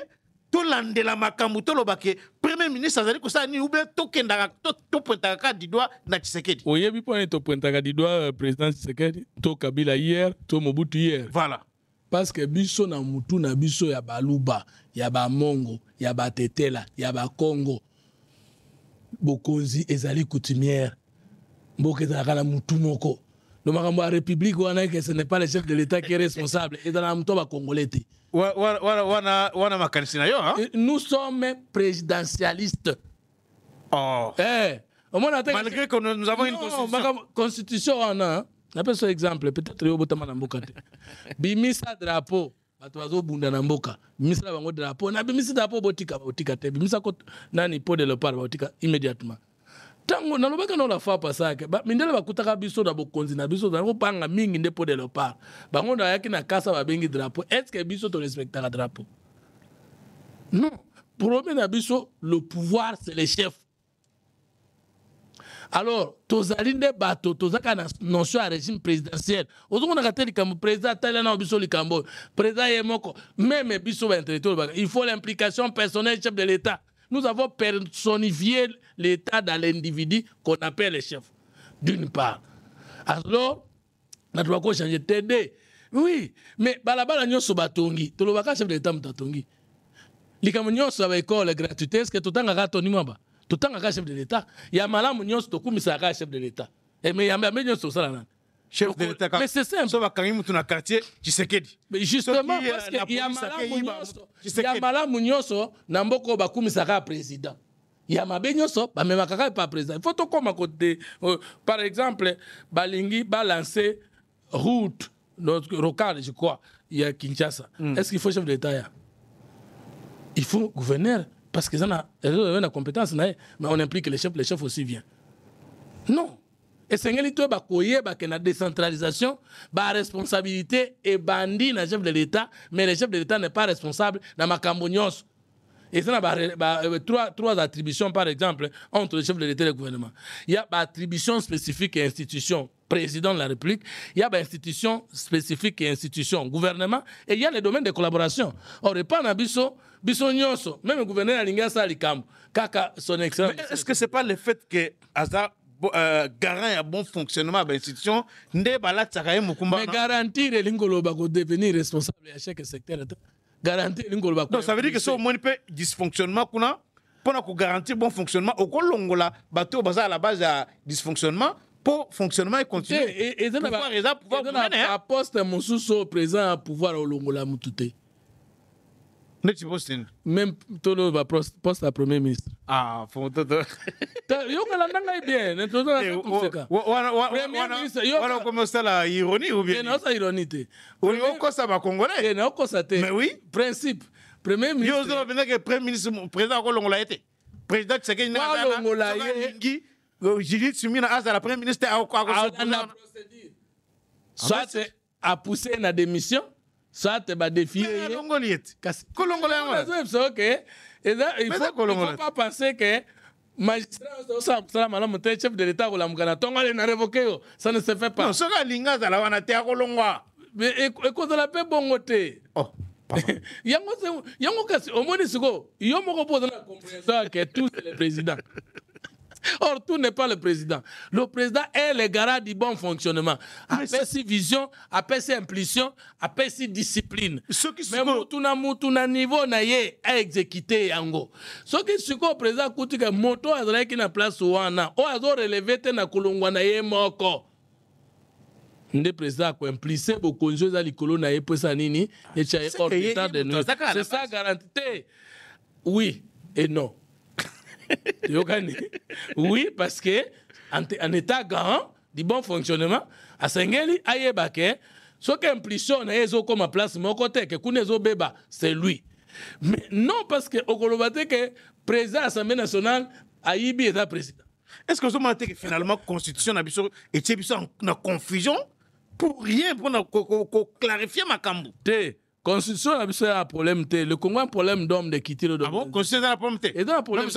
to landela makambo to lobake premier ministre azali ko sa ni ou bien to kendaka to pointaka di doigt na Tshisekedi. Oyebi point to pointaka di doigt président Tshisekedi to Kabila hier to Mobutu hier. Voilà. Parce que biso na mutu na biso ya baluba ya ba Mongo ya ba Tetela ya ba Congo bokonzi ezali coutumière mboka ezalaka na mutu moko. Le makambo ya république wana que ce n'est pas le chef de l'État qui est responsable et dans la mutu ba congolais te. Wana makanisi na yo hein? Nous sommes présidentialistes. Oh. Malgré que nous avons une constitution. Constitution wana, appelle ça exemple, peut-être yo botama na mboka te. Bimisa drapeau bato bazobunda na mboka. Bimisa bango drapeau na bimisa drapeau botika te. Bimisa ko nani pot de leopard botika immédiatement. Tango nalobaka na la fa pasaka ba mindele bakutaka biso na bokonzi na biso na kopanga mingi nde pot de leopard bango na yaki na kasa ba bengi drapeau est-ce que biso to respectera drapeau non premier na biso le pouvoir c'est le chef alors tozali nde bato tozaka na notion ya régime présidentiel ozongo na kateli comme président tala na biso likambo président yemoko même biso ba intellectuel il faut l'implication personnelle du chef de l'État. Nous avons personnifié l'État dans l'individu qu'on appelle le chef, d'une part. Alors, nous devons changer TD. Oui, mais balabala nyonso batongi, tolobaka chef de l'État mutatongi. Likamo nyonso ba école gratuité, est-ce que totanga ka toni mwamba? Totanga ka chef de l'État. Ya malamu nyonso tokumisa ka chef de l'État. Et mais yamba nyonso sala nani? Chef de l'État. Mais c'est simple. So bakangi mutu na quartier Tshisekedi. Mais justement parce que ya malamu nyonso na mboko bakumisaka président. Ya mabe nyonso ba memaka pas président. Il faut to koma côté par exemple balingi balancer route notre rocade je crois il y a Kinshasa. Est-ce qu'il faut chef de l'État ya? Il faut gouverneur parce que ça a une compétence mais on implique le chef aussi vient. Non. Et c'est que la décentralisation, la responsabilité est bandie dans le chef de l'État, mais le chef de l'État n'est pas responsable dans ma cambonios. Et ça, trois attributions, par exemple, entre le chef de l'État et le gouvernement. Il y a attribution spécifique et institution, président de la République. Il y a institution spécifique et institution, gouvernement. Et il y a les domaines de collaboration. Or, il n'y a pas de même le gouverneur a l'ingasa l'icam. Kaka, son excellence. Est-ce que ce n'est pas le fait que Azar garant un bon fonctionnement de l'institution, mais garantir l'ingolo va devenir responsable à chaque secteur. Garantir l'ingolo va. Donc ça veut dire que si au moins un dysfonctionnement pour garantir bon fonctionnement, au Colongola, bateau basé à la base de dysfonctionnement, pour fonctionnement et continuer. Et pouvoir à poste mon sous présent à pouvoir au Longola Moutoute. Même Tolo va poste à premier ministre. Ah, faut tout. Yo que la nanga bien, ne tout ça. Voilà comment ça la ironie ou bien. Non, ça ironie. On est ça va congolais. Non, ça te. Mais oui, principe. Premier ministre. Yo zo que premier ministre président ko longola été. Président Tshisekedi na longola yé. Judith Sumina Aza la premier ministre a quoi procédure. Soit a poussé na démission. Ça te va défier. Il faut pas penser que magistrat chef de l'État ça ne se fait pas. Non, ça mais écoute la paix bon côté. Oh. Yango kasi au moins yo moko pose na compréhension que tout c'est le président. Or, tout n'est pas le président. Le président est le garant du bon fonctionnement. Après si vision, après si impulsion, après si discipline. Mais mutuna niveau na ye a exécuté yango. Ce qui se passe au président kuti que moto azala ki na place wana, o azo relevé te na kulungwa na ye moko. Le président ko impliqué bo konjo za likolo na ye pesa nini et cha hors d'état de nous. C'est ça garantie. Oui et non. Oui, parce que en état garant du bon fonctionnement, à Sengeli, Ayebake, ce qui implique comme à place mon côté, que Kounezo Beba, c'est lui. Mais non, parce que au Kolobate, que président de l'Assemblée nationale, Aïbi est président. Est-ce que vous avez que finalement, la constitution est en confusion pour rien, pour clarifier ma cambou? Constitution a un problème. Le Congo a un problème d'homme de quitter le domaine. Ah bon? Constitution a un problème. Et dans un problème.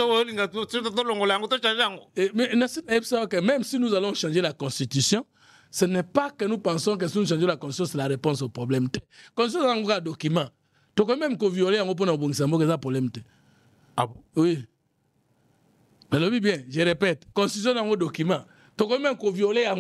Mais même si nous allons changer la Constitution, ce n'est pas que nous pensons que si nous changeons la Constitution, c'est la réponse au problème. La Constitution a un document. Tu peux même violer un problème. Ah bon? Oui. Mais le bien, je répète, la Constitution a un document. Tu peux même violer un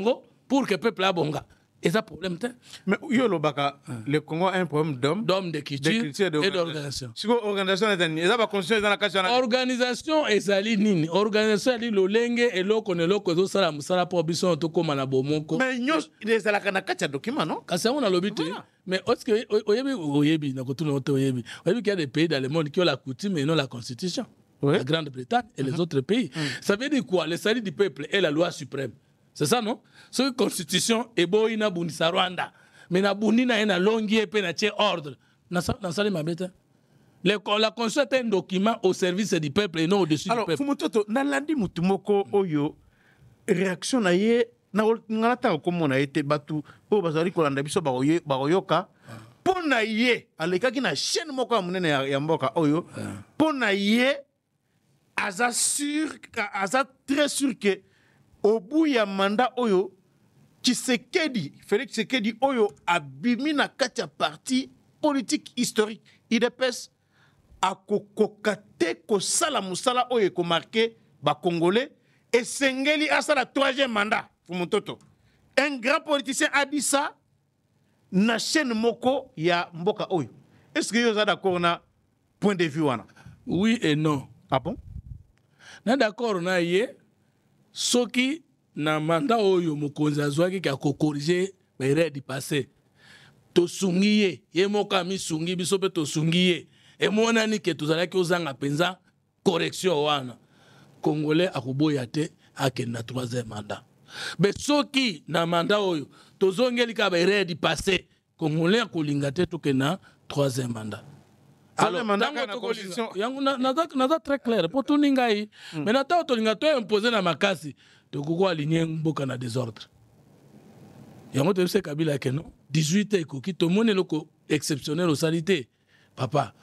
pour que le peuple a bonga. Et ça problème. Mais le Congo a un problème d'homme, de culture et d'organisation. Si l'organisation est organisation ezali nini? Organisation est lolenge et loko ne loko zo sala musala pour biso to koma na bomoko. Mais nyos les ala kana kacha document non? Kasi on a l'obité. Mais est-ce que oyebi na kotu na oyebi. Oyebi qu'il y a des pays dans le monde qui ont la coutume et non la constitution. Oui. La Grande-Bretagne et les autres pays. Ça veut dire quoi? Le salut du peuple est la loi suprême. C'est ça, non? Cette constitution est bonne na Bundisa Rwanda. Mais na Bundina est na longue et na tche ordre. Na sali ma bête. La constitution est un document au service du peuple et non au-dessus du peuple. Alors, Fumototo, na landi mutumoko oyo réaction na ye na ngata comme on a été battu po bazali ko landa biso baroyoka pona ye alekaki na chaîne moko munene ya mboka oyo pona ye aza très sûr que au bout ya mandat oyo Tshisekedi Félix Tshisekedi oyo abimi na kati ya parti politique historique IDPS akokokate kosala musala oyo ko marqué ba congolais et sengeli asala troisième mandat Fumototo. Un grand politicien a dit ça na chaîne moko ya mboka oyo. Est-ce que vous êtes d'accord na point de vue wana? Oui et non. Ah bon? Na d'accord na ye soki na mandat oyo mokonzi azwaki ka ko corriger ba erreur du passé. To sungiye ye moka mi sungi biso pe to sungiye e monani ke tozalaki ozanga penza correction wana congolais akoboya te akenda troisième mandat. Mais soki na mandat oyo tozongeli ka ba erreur du passé congolais akolinga te to kena troisième mandat. Alors, naza très clair pour tout ningai. Mais nata to linga to imposer na makasi to koko aligner mboka na désordre. Yango te se Kabila ke non 18 et koki to mone loko exceptionnel au salité. Papa,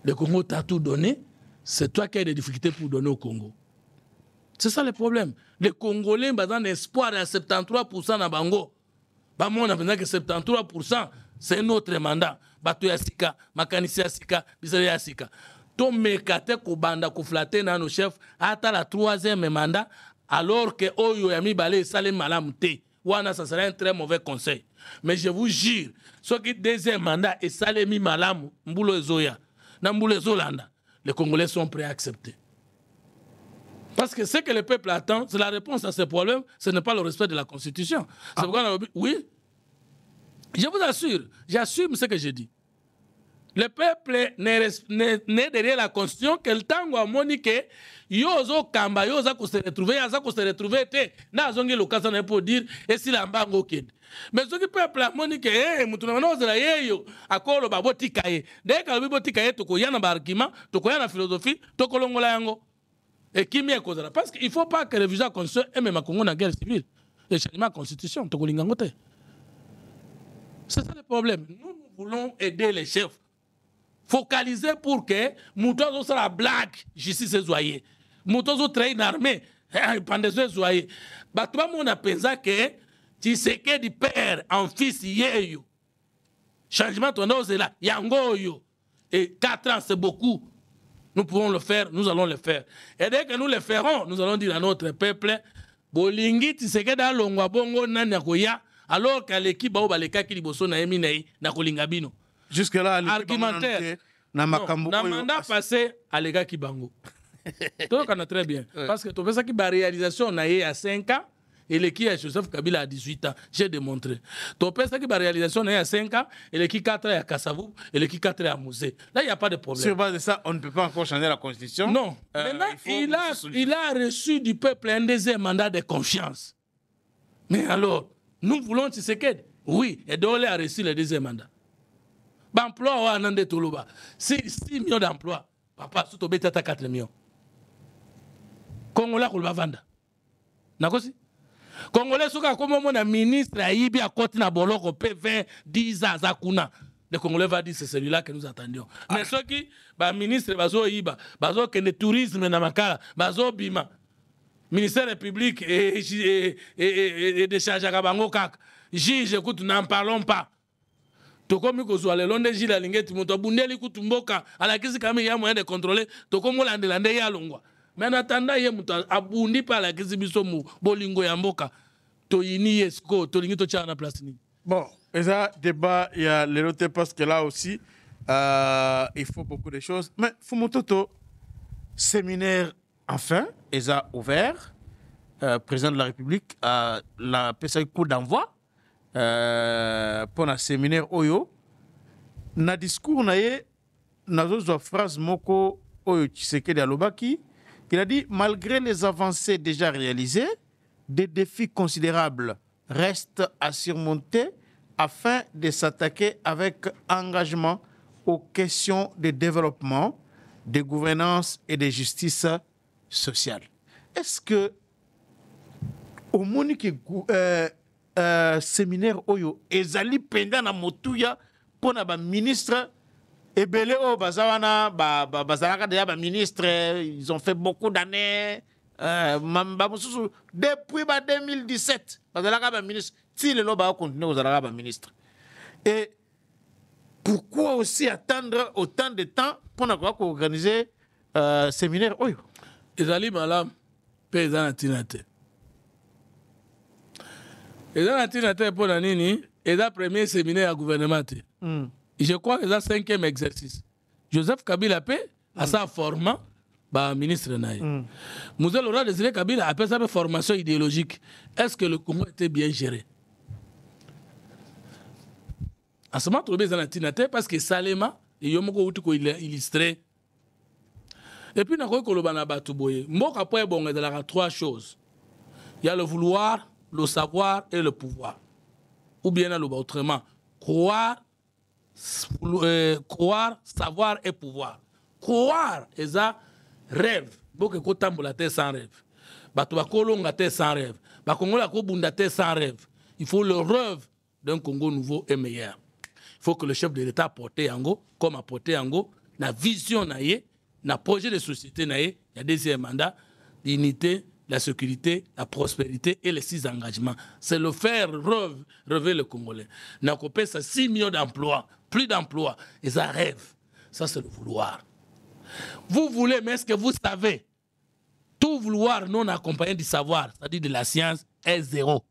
le Congo t'a tout donné, c'est toi qui as des difficultés pour donner au Congo. C'est ça le problème. Les Congolais ont un espoir à 73% dans Bango. On a besoin que 73%, c'est un autre mandat. Bato ya sika, makanisi ya sika, bizele ya sika. To mekate ko banda ko flatter na nos chefs ata la 3e mandat alors que oyo ya mibale sale malamu te. Wana ça serait un très mauvais conseil. Mais je vous jure, ce qui 2e mandat et sale mi malamu mbulo ezoya na mbulo ezolanda, les Congolais sont prêts à accepter. Parce que ce que le peuple attend, c'est la réponse à ces problèmes, ce n'est pas le respect de la Constitution. C'est pourquoi on a... Oui, je vous assure, j'assume ce que je dis. Le peuple n'est derrière la Constitution que le temps où on a dit que yozo kamba yoza ko se retrouver, yaza ko se retrouver te na zongi l'occasion pour dire et si la mbango kid. Mais ce que le peuple a dit que mutuna na ozela yeyo akolo baboti kaye. Dès que baboti kaye to ko yana ba argument, to ko yana philosophie, to ko longola yango. Et qui m'y est causé là? Parce qu'il ne faut pas que le visa constitution et même à Congo dans la guerre civile. Le changement de la constitution, c'est ça le problème. Nous voulons aider les chefs. Focaliser pour que Moutozo soit la blague, justice et zoyer. Moutozo traîne une armée, pendant ce zoyer. Bah, tout le monde a pensé que tu sais que du père en fils, yeyo. Changement ton os est là, yango yo. Et 4 ans, c'est beaucoup. Nous pouvons le faire, nous allons le faire. Et dès que nous le ferons, nous allons dire à notre peuple, Bolingi, tu sais que dans l'ongwa bongo nanakoya, alors qu'à l'équipe, baleka ki liboso na eminei na kolingabino. Jusque-là, argumentaire. Na mandat passé, à l'ega ki bango. Donc, on a très bien. Parce que tu fais ça qui la réalisation na à 5 ans, et l'équipe à Joseph Kabila à 18 ans. J'ai démontré. Tu fais ça qui la réalisation na à 5 ans, et l'équipe 4 ans à Kassavou, et l'équipe 4 ans à Mousé. Là, il n'y a pas de problème. Sur base de ça, on ne peut pas encore changer la Constitution. Non. Maintenant, il a reçu du peuple un 2e mandat de confiance. Mais alors, nous voulons Tshisekedi. Oui, et Dole a reçu le 2e mandat. L'emploi, on a un Toulouba. 6 millions d'emplois. Papa, surtout, tu as 4 millions. Congolais, on va vendre. Nakosi? Congolais, comme mon ministre a ibi à côté na boloko P20 10 ans zakuna. Le Congolais va dire c'est celui-là que nous attendions. Mais ceux qui ba ministre bazo iba, bazo que le tourisme na makala, bazo bima. Ministère public et de charge à bango kak. Juge écoute n'en parlons pas. Tokomi ko zo le londe jila lingeti moto bundeli kutumboka ala kisi kama ya moyen de contrôler tokomo lande ya longwa. Mais en attendant, il y a abundi par la kizibiso mu bolingo ya mboka to yini esko to lingi to tcha na place ni. Bon, et ça débat il y a les autres parce que là aussi il faut beaucoup de choses. Mais Fumototo séminaire enfin ils a ouvert président de la République la PSA coup d'envoi pour un séminaire oyo na discours na ye nazo phrase moko oyo Tshisekedi alobaki. Il a dit, malgré les avancées déjà réalisées, des défis considérables restent à surmonter afin de s'attaquer avec engagement aux questions de développement, de gouvernance et de justice sociale. Est-ce que, au monique séminaire Oyo, ezali pendant na motuya pour na ministre et belé au bazawana bazalaka déjà ba ministre ils ont fait beaucoup d'années depuis 2017 bazalaka ba ministre si le ba continuer bazalaka ba ministre et pourquoi aussi attendre autant de temps pour organiser séminaire oyo ezali malam pe ezana tinate pour la nini eza premier séminaire à gouvernement. Je crois que c'est le 5e exercice. Joseph Kabila a sa formation, ministre Naï. Mouzel Laurent Désiré Kabila a sa formation idéologique. Est-ce que le Congo était bien géré? En ce moment, trouvé Zanatinate parce que Salema, il y a illustré. Et puis, il y a trois choses. Il y a le vouloir, le savoir et le pouvoir. Ou bien autrement, croire, savoir et pouvoir. Croire, c'est un rêve. Beaucoup de temps pour la terre sans rêve. Bato bakolonga terre sans rêve. Bakongola ko bunda terre sans rêve. Il faut le rêve d'un Congo nouveau et meilleur. Il faut que le chef de l'État apporte Yango, comme apporte Yango, la vision naie na projet de société, il y a deuxième mandat, l'unité, la sécurité, la prospérité et les 6 engagements. C'est le faire rêver le Congolais. N'a coupé ça 6 millions d'emplois, plus d'emplois, et ça rêve. Ça, c'est le vouloir. Vous voulez, mais est-ce que vous savez, tout vouloir non accompagné du savoir, c'est-à-dire de la science, est zéro.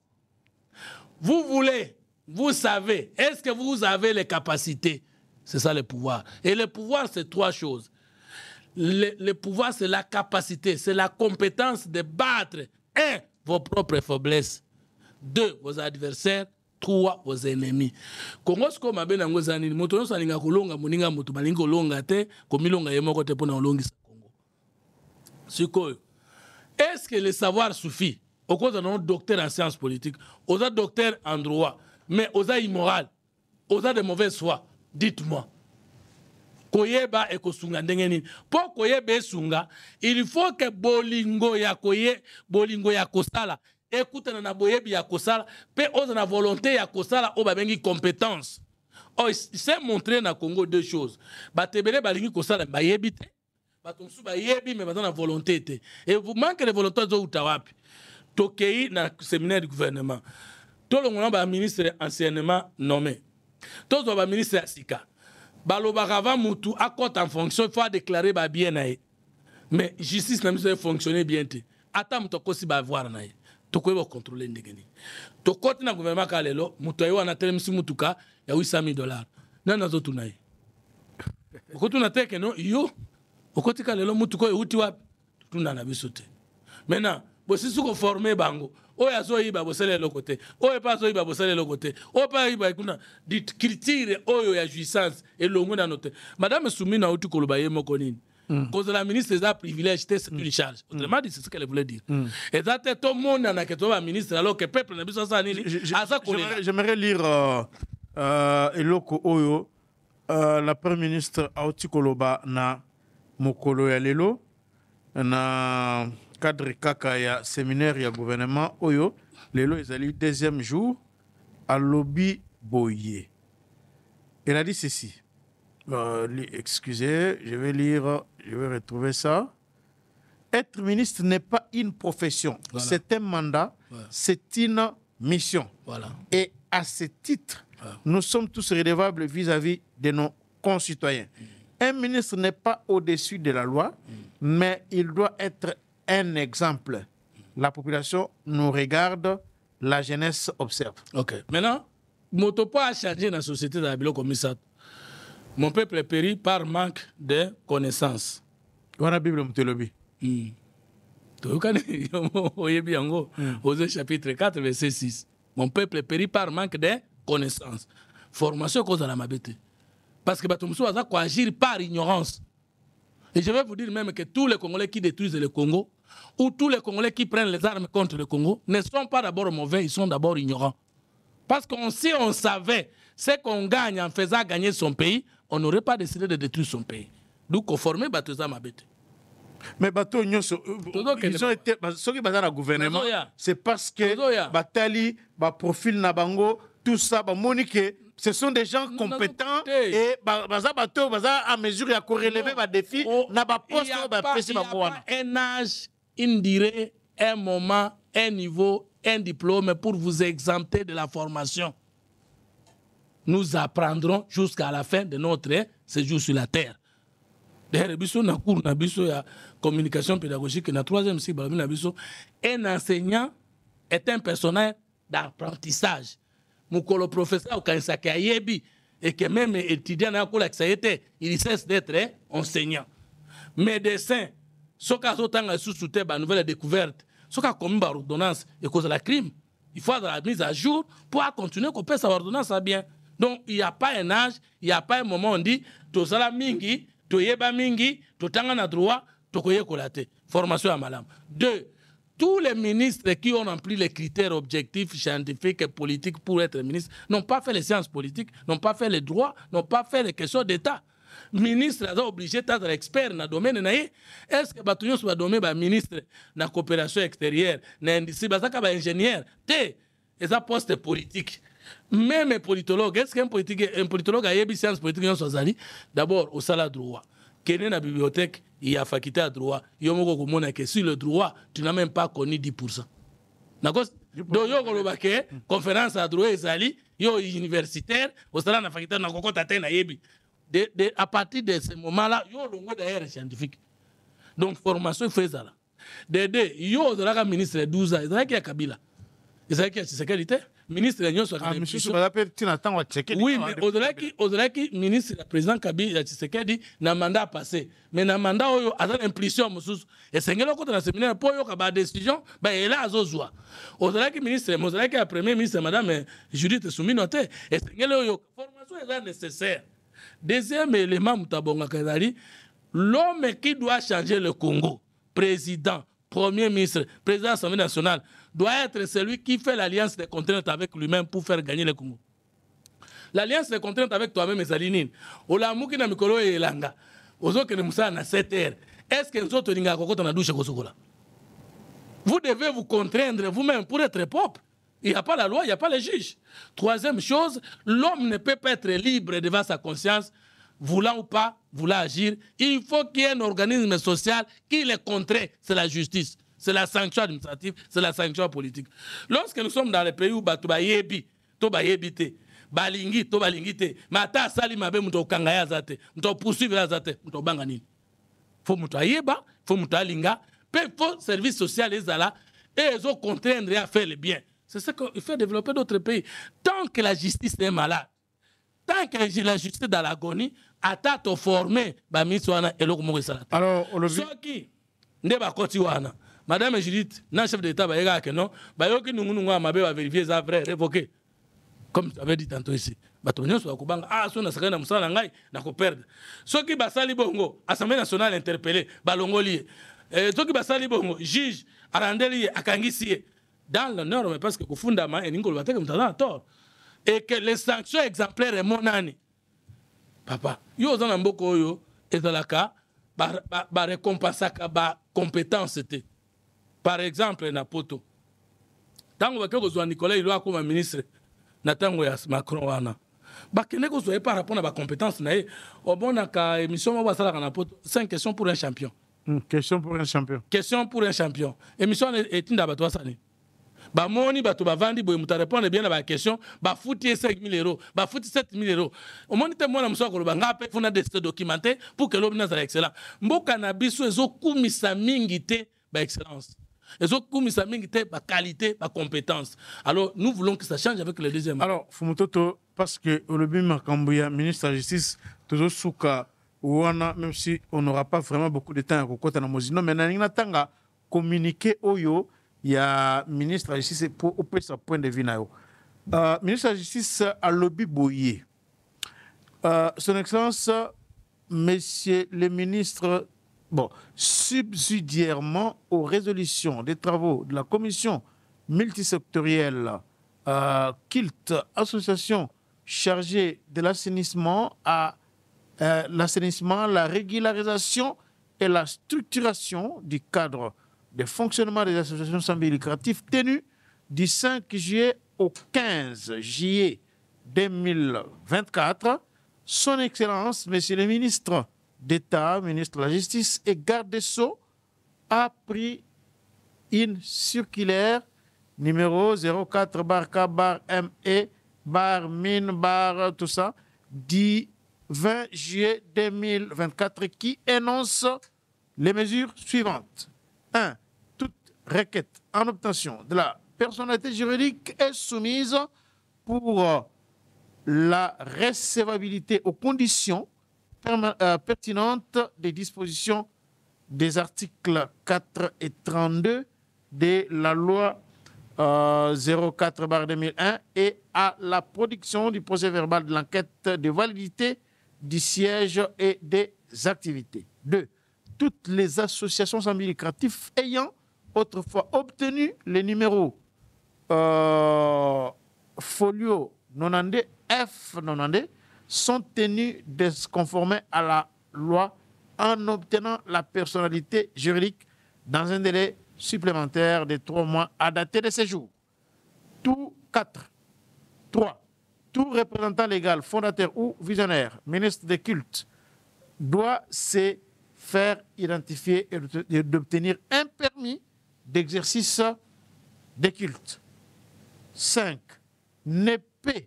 Vous voulez, vous savez, est-ce que vous avez les capacités? C'est ça le pouvoir. Et le pouvoir, c'est 3 choses. Le pouvoir, c'est la capacité, c'est la compétence de battre, 1, vos propres faiblesses, 2, vos adversaires, 3, vos ennemis. Congo siko mabena ngozani, moto no salinga kolonga moninga moto balinga kolonga te, komilonga yemoko te pona olongisa Congo. Siko, est-ce que le savoir suffit? Au cause de notre docteur en sciences politiques, aux docteurs en droit, mais aux immoral, aux de mauvaise foi, dites-moi. Koyeba et kosunga ndengeni. Pour koyeba sunga, il faut que bolingo ya koye, bolingo ya kosala, écoute na boyebi ya kosala, pe oza na volonté ya kosala, o babengi compétence. Oh, il s'est montré na Congo 2 choses. Batebele balingi kosala bayebi te, batomsu bayebi mais bazana volonté te. Et vous manquez de volonté zo utawapi. Tokei na séminaire du gouvernement. Tout le monde ba ministre anciennement nommé. Tout le ministre Asika. Balobakava Moutou à compte en fonction, il faut déclarer bien naï. Mais justice n'a pas fonctionné bien. Attends, tu peux aussi voir naï. Tu peux contrôler ndegeni. Tu côté na gouvernement kalelo, Moutou ayo na tele msi Moutouka, ya $800. Nana zotu naï. Côté na teke non, yo. Côté kalelo Moutouko e uti wapi? Tu na bisote. Maintenant, si vous formez bango, oya zo iba bosele le côté, oya pas zo iba bosele le côté, oya pas iba kuna dit culture oyo ya jouissance et longo na note. Madame Soumina Outi Kolobaye mokonini. Cause la ministre des privilèges c'est une charge. Autrement dit c'est ce qu'elle voulait dire. Et ça tout le monde na que toi ministre alors que peuple na biso ça nini. J'aimerais lire eloko oyo la première ministre Outi Koloba na mokolo ya lelo na cadre kaka ya séminaire ya gouvernement oyo lelo ezali 2e jour à lobby boye. Elle a dit ceci. Excusez, je vais lire, je vais retrouver ça. Être ministre n'est pas une profession, voilà. C'est un mandat, voilà. C'est une mission. Voilà. Et à ce titre, voilà. Nous sommes tous redevables vis-à-vis de nos concitoyens. Un ministre n'est pas au-dessus de la loi, mais il doit être un exemple. La population nous regarde, la jeunesse observe. Ok. Maintenant, mon topo a changé dans la société de la Bilo comme ça. Mon peuple est péri par manque de connaissances. Voilà la Bible Mtelobi. Osée chapitre 4, verset 6. Mon peuple est péri par manque de connaissances. Formation cause de la mabete. Parce que Batumsou a agir par ignorance. Et je vais vous dire même que tous les Congolais qui détruisent le Congo, ou tous les Congolais qui prennent les armes contre le Congo, ne sont pas d'abord mauvais, ils sont d'abord ignorants. Parce qu'on si on savait ce qu'on gagne en faisant gagner son pays, on n'aurait pas décidé de détruire son pays. D'où conformer Batouza Mabete. Mais bateau ils ont été ceux qui basent dans le gouvernement, c'est parce que Batali, profil Nabango, tout ça, Monique, ce sont des gens compétents et bateau à mesure de relever les défis, il n'y a pas un âge, une durée, un moment, un niveau, un diplôme pour vous exempter de la formation. Nous apprendrons jusqu'à la fin de notre séjour sur la terre. D'ailleurs, na cours na biso ya communication pédagogique na 3e cycle na biso, un enseignant est un personnage d'apprentissage. Mukolo professeur au kansaki ayebi et que même étudiant na kola été, il cesse d'être enseignant. Médecin, soka zotanga sous-souté ba nouvelle découverte, soka comme ba ordonnance et cause de la crime, il faut avoir la mise à jour pour continuer qu'on peut sa ordonnance à bien. Donc il n'y a pas un âge, il n'y a pas un moment où on dit to sala mingi toyeba mingi, totanga na droit, tokoye kolate. Formation à malam. 2. Tous les ministres qui ont rempli les critères objectifs, scientifiques et politiques pour être ministres n'ont pas fait les sciences politiques, n'ont pas fait les droits, n'ont pas fait les questions d'État. Ministre sont obligés d'être experts dans le domaine. Est-ce que Batouyon soit domaine ministre dans la coopération extérieure, dans l'industrie, ingénieur? Et ça poste politique. Même un politologue, est-ce qu'un politologue a eu des sciences politiques? D'abord, au salaire droit. Qu'il y a une bibliothèque, il y a faculté à droit, que sur le droit, tu n'as même pas connu 10%. D'accord? Donc, il y a une conférence à droit, il y a universitaire, au salon de la faculté, à partir de ce moment-là, il y a un d'ailleurs scientifique. Donc, formation, il fait ça. Il y a un ministre de 12 ans, il y a un Kabila. Il y a un sécurité. Ministre de l'Union soit oui, mais au-delà qui ministre le président Kabila Tshisekedi n'a mandat passé, mais n'a mandat a l'impulsion mususu et c'est ngelo côté dans séminaire pour yo ka décision ba et là azozwa au-delà qui ministre au-delà qui premier ministre madame Judith Souminote et c'est ngelo yo formation est nécessaire. Deuxième élément mutabonga kazali l'homme qui doit changer le Congo, président, premier ministre, président de l'Assemblée nationale, doit être celui qui fait l'alliance des contraintes avec lui-même pour faire gagner le Congo. L'alliance des contraintes avec toi-même, Ezalinine. Olamuki na mikolo elanga. Ozo que Moussa na 7 heures. Est-ce que nous autres n'inga kokota na douche kosokola? Vous devez vous contraindre vous-même pour être propre. Il n'y a pas la loi, il n'y a pas les juges. Troisième chose, l'homme ne peut pas être libre devant sa conscience, voulant ou pas, voulant agir. Il faut qu'il y ait un organisme social qui le contraint. C'est la justice. C'est la sanction administrative, c'est la sanction politique. Lorsque nous sommes dans les pays où Batuba yebi, Toba yebite, Balingi, Toba lingite, Mata Sali Mabe, Mouto Kangaya Zate, Mouto poursuivre la Zate, Mouto Banganil. Faut Mouto Ayeba, faut Mouto Alinga, faut service social les ala, et ils ont contraindre à faire le bien. C'est ce qu'il faut développer d'autres pays. Tant que la justice est malade, tant que la justice est dans l'agonie, attends former, Bamiswana et l'Okumori Salat. Alors, ce qui n'est pas continuana. Madame Judith, non chef d'État, que non, nous avons vérifié ça vrai, révoqué. Comme tu avais dit tantôt ici. Son assemblée nationale n'a pas perdu. Ceux qui basali bongo, Assemblée nationale interpellée, balongoli. Ceux qui basali bongo, juge, arandeli, akangisi. Dans le nord, mais parce que fondamentalement, et n'ingol batek comme à tort. Et que les sanctions exemplaires est mon année. Papa, yo zana mboko yo, et dans la cas, ba récompense ba compétence c'était. Par exemple, na poto. Tango bakeko zo Nicolas il a comme ministre na tango ya Macron wana. Ba keneko zo par rapport à ba compétence na au bon ka émission mo basala na poto 5 questions pour un champion. Question pour un champion. Question pour un champion. Émission est inda bato sani. Ba moni bato ba vandi boy muta répondre bien à ba question, ba fouti 5 000 euros, ba fouti 7 000 euros. Au moins te mona mso ko ba ngape funa de documenter pour que l'homme soit excellent. Mboka na biso ezo kumisa mingi te ba excellence. Les autres commissaires ont la qualité, la compétence. Alors, nous voulons que ça change avec le deuxième. Alors, Fumutoto, parce que Olobi Makambouya, ministre de la Justice, toujours souka, même si on n'aura pas vraiment beaucoup de temps à côté de Mosino, mais nous avons communiqué Oyo, il y a ministre de la Justice pour opérer son point de vue. Ministre de la Justice à Lobi Boye. Son Excellence, Messieurs les ministres. Bon, subsidiairement aux résolutions des travaux de la commission multisectorielle KILT, association chargée de l'assainissement, la régularisation et la structuration du cadre de fonctionnement des associations sans but lucratif tenu du 5 juillet au 15 juillet 2024, Son Excellence, Monsieur le ministre d'État, ministre de la Justice et garde des Sceaux a pris une circulaire numéro 04/K/ME/MIN/ tout ça, du 20 juillet 2024 qui énonce les mesures suivantes. 1. Toute requête en obtention de la personnalité juridique est soumise pour la recevabilité aux conditions pertinentes des dispositions des articles 4 et 32 de la loi 04/2001 et à la production du procès verbal de l'enquête de validité du siège et des activités. 2. Toutes les associations sans but lucratif ayant autrefois obtenu les numéros folio 90 F90 sont tenus de se conformer à la loi en obtenant la personnalité juridique dans un délai supplémentaire de 3 mois à dater de séjour. Tout 4. 3. Tout représentant légal, fondateur ou visionnaire, ministre des cultes, doit se faire identifier et d'obtenir un permis d'exercice des cultes. 5. Ne peut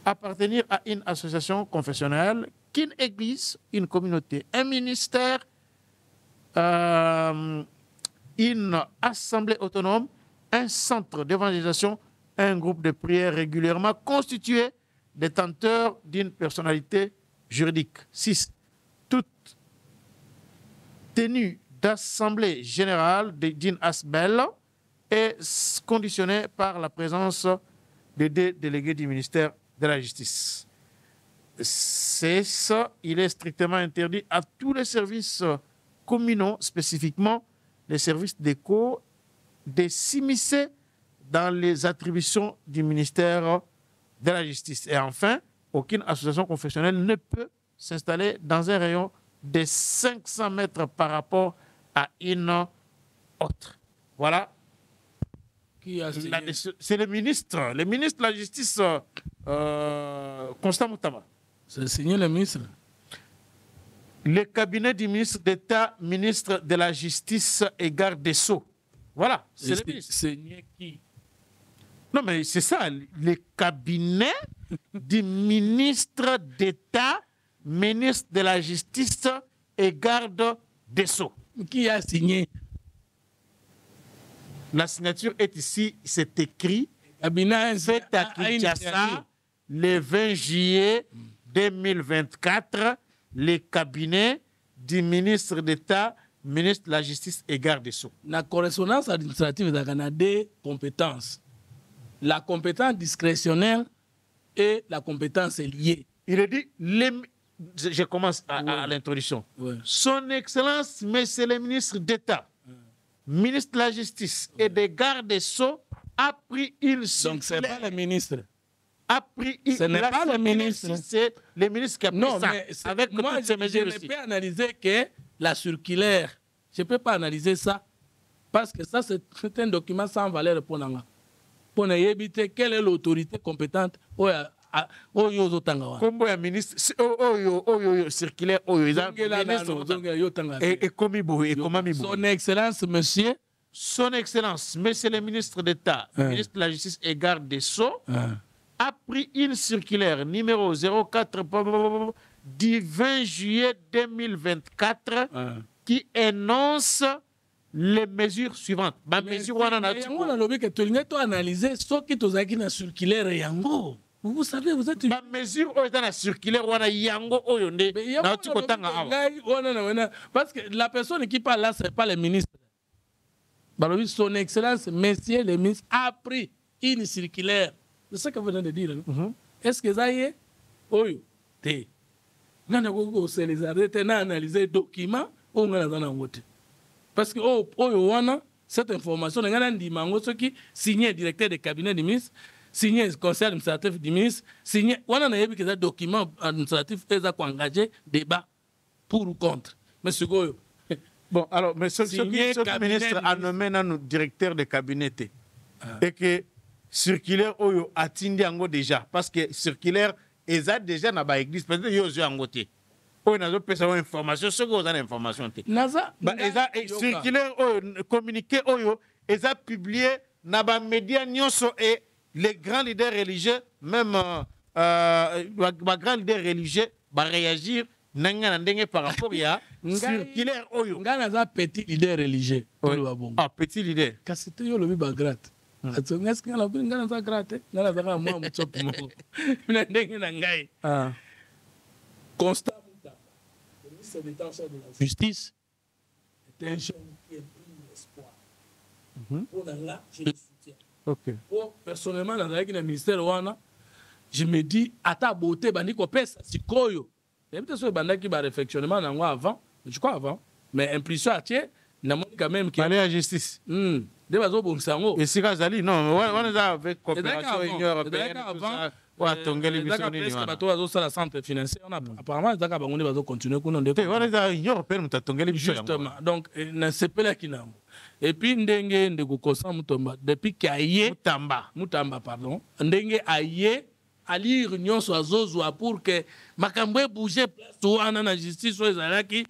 appartenir à une association confessionnelle, qu'une église, une communauté, un ministère, une assemblée autonome, un centre d'évangélisation, un groupe de prière régulièrement constitué, détenteur d'une personnalité juridique. 6. Toute tenue d'assemblée générale d'une ASBEL est conditionnée par la présence des deux délégués du ministère de la Justice. C'est ça, il est strictement interdit à tous les services communaux, spécifiquement les services d'écho, de s'immiscer dans les attributions du ministère de la Justice. Et enfin, aucune association confessionnelle ne peut s'installer dans un rayon de 500 mètres par rapport à une autre. Voilà. C'est le ministre de la Justice, Constant Moutama. C'est signé le ministre. Le cabinet du ministre d'État, ministre de la Justice et garde des Sceaux. Voilà, c'est le ministre. Signé qui? Non, mais c'est ça, le cabinet du ministre d'État, ministre de la Justice et garde des Sceaux. Qui a signé? La signature est ici, c'est écrit. Cabinet fait à Kinshasa le 20 juillet 2024, le cabinet du ministre d'État, ministre de la Justice et garde des Sceaux. La correspondance administrative a deux compétences. La compétence discrétionnaire et la compétence liée. Il est dit, je commence à l'introduction. Ouais. Son Excellence, Monsieur le ministre d'État, ministre de la Justice et des gardes des Sceaux, a pris une circulaire. Donc, ce n'est pas le ministre. A pris une, ce n'est pas le ministre. C'est le ministre qui a pris non, ça. Mais avec moi, toutes ces mesures je ne peux analyser que la circulaire. Je ne peux pas analyser ça. Parce que ça, c'est un document sans valeur pour nous. Pour nous éviter quelle est l'autorité compétente. Comme un ministre, circulaire, Son Excellence, monsieur. Son Excellence, Monsieur le ministre d'État, ministre de la Justice et garde des Sceaux, a pris une circulaire numéro 04 du 20 juillet 2024 qui énonce les mesures suivantes. Vous savez, vous êtes... La mesure où est la circulaire, parce que la personne qui parle là, ce n'est pas le ministre. Son Excellence, Monsieur le ministre, a pris une circulaire. C'est ce que vous venez de dire. Est-ce que ça y est? Oui. Nous avons analysé les documents ou nous avons parce que cette information, nous avons dit signé directeur du cabinet du ministre, signé le conseil administratif du ministre, signé. On a dit que ce document administratif est engagé débat pour ou contre. Mais ce que bon, alors, mais ce ministre a nommé notre directeur de cabinet et que circulaire oyo atindi ango déjà parce que circulaire eza déjà na ba église peut-être yo zo ango te oyo nazo pesa information ce que vous avez information te naza ba eza circulaire oyo communiqué oyo eza publié na ba médias nyonso et les grands leaders religieux même ba grands leaders religieux ba réagir nanga na ndenge par rapport ya circulaire oyo nga naza petit leader religieux ah petit leader kasi te yo lobi ba gratte est-ce que nga naza gratte nga naza ka moi mutsopi moko na ndenge na ngai Constant Moutama, le ministre d'État de la Justice, est un jeune qui est plein d'espoir. Pour là, je le soutiens. Okay. Pour personnellement, dans le ministère, je me dis, à ta beauté, bandiko pesa, si koyo. Il y a peut-être ce bandit qui va réflexionnement avant, je crois avant, mais impulsion à tiers, n'a quand même qui. Aller à justice. Des bateaux bon sango. Et si Kazali, non, on est avec coopération européenne. Justement, la centre financier, apparemment, ils ont continué. Justement, donc, na sepela kinamo. Et puis, ndenge Constant Moutamba, depuis qu'il y a Moutamba, pardon, ndenge aye à lire nyonso azozwa pour que makambo bouger place wana na justice oyo ezalaki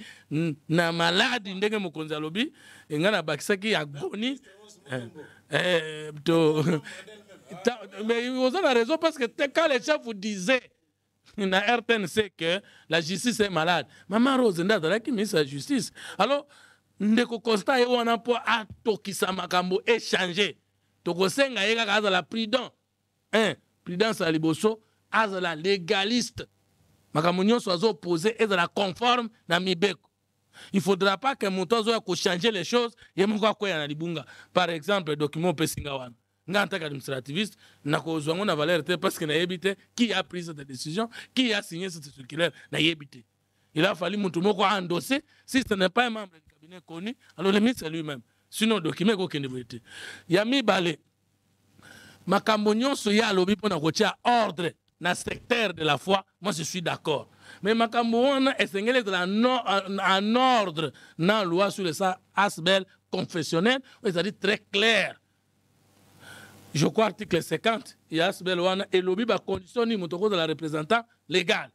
na malade ndenge mokonzi alobi enga na bakisaki agoni mais vous avez raison parce que quand les chefs vous disaient na RTNC que la justice est malade, Maman Rose nda azalaki ministre de la justice. Alors ndeko constat yo wana po atokisa makambo échanger tokosenga ye kaka azala prudent prudence ya liboso azala légaliste makambo nyonso azopose ezala conforme na mibeko. Il ne faudra pas que moto azoya changer les choses ye moko akoya na libunga. Par exemple document pesinga wana nga en tant qu'administrativiste nakozwa ngo na valeur te parce que nayebi te qui a pris cette décision, qui a signé cette circulaire nayebi te. Il a fallu moto moko endosser. Si ce n'est pas un membre du cabinet connu, alors le ministre lui-même. Sinon, le document est aucun de Yami Balé, makambo nyonso ya lobi pona kotia ordre na secteur de la foi, moi je suis d'accord. Mais makambo wana esengele en ordre na loi sur les asbel confessionnel, c'est-à-dire très clair. Je crois article 50, il y a asbel wana et lobi ba condition ni motoko de la représentant légal.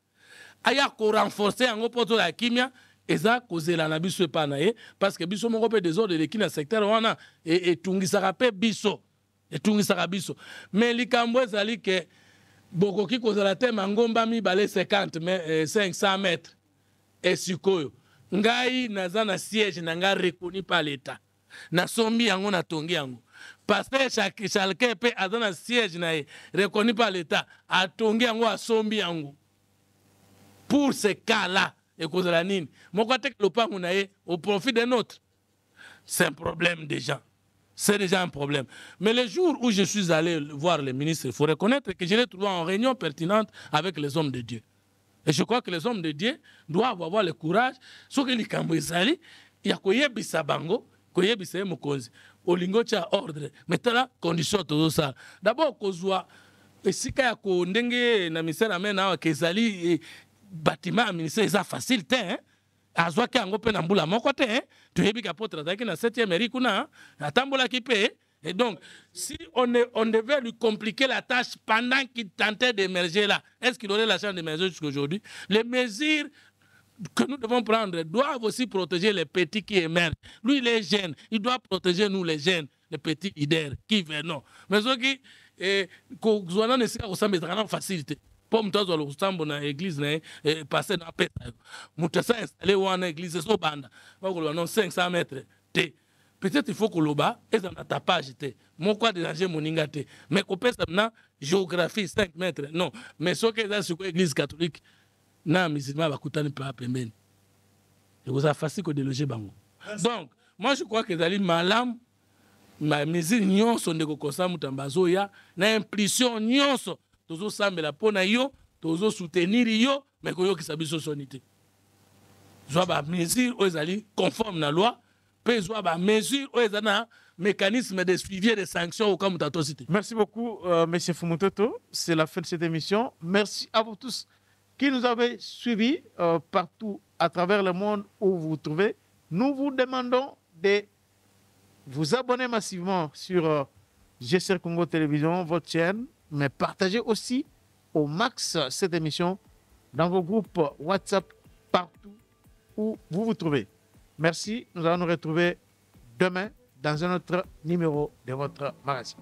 Aya ko renforcer en poto la kimia eza kozela na biso pa na ye parce que biso moko pe désordre de kina secteur wana et tungisaka pe biso et tungisaka biso mais likambo ezali ke bokoki kozela te mangomba mi balé 50 mais 500 mètres et sikoyo ngai naza na siège na nga reconnu par l'état na sombi yango na tongi yango pasteur Chalke pe aza na siège na ye reconnu par l'état a tongi yango a sombi yango. Pour ces cas-là, et cause de la nine, au profit d'un autre, c'est un problème déjà. C'est déjà un problème. Mais le jour où je suis allé voir les ministres, il faut reconnaître que je l'ai trouvé en réunion pertinente avec les hommes de Dieu. Et je crois que les hommes de Dieu doivent avoir le courage. Ce que les Kambouizali, il y a koyebisa bango, koyebisa mokonzi, olingo tia ordre. Maintenant, condition tout ça. D'abord, kozwa, et si kaya ko ndenge na ministère amena kezali bâtiment ministère c'est facile hein azwa ki ango pe na mbula moko te hein tu yebi ka potre zaki na 7e mairie kuna atambola ki pe et donc si on devait lui compliquer la tâche pendant qu'il tentait d'émerger là, est-ce qu'il aurait la chance d'émerger jusqu'aujourd'hui? Les mesures que nous devons prendre doivent aussi protéger les petits qui émergent. Lui il est jeune, il doit protéger nous les jeunes, les petits leaders qui venons. Mais ceux qui ko zwana ne sika ko sambetana facilité. Pour mtazo lo sambo na église na passer na pesa mutasa installer wana église so banda ba ko non 500 mètres te peut-être il faut que loba eza na tapage te moko déranger moninga te mais ko pesa na géographie 5 mètres non mais ce que eza sur église catholique na musulman ba kutani pa pembeni et vous a facile ko déloger bango. Donc moi je crois que zali malam ma mesure nyonso ndeko kosa mutambazo ya na impulsion nyonso tozo sambela pona yo tozo soutenir yo mais koyo ki sabiso sonité zwa ba mesure o ezali conforme na loi pe zwa ba mesure o ezana mécanisme de suivi et de sanctions au cas mutato cité. Merci beaucoup monsieur Fumutoto, c'est la fin de cette émission. Merci à vous tous qui nous avez suivis partout à travers le monde où vous vous trouvez. Nous vous demandons de vous abonner massivement sur GCR Congo Télévision, votre chaîne, mais partagez aussi au max cette émission dans vos groupes WhatsApp partout où vous vous trouvez. Merci, nous allons nous retrouver demain dans un autre numéro de votre magazine.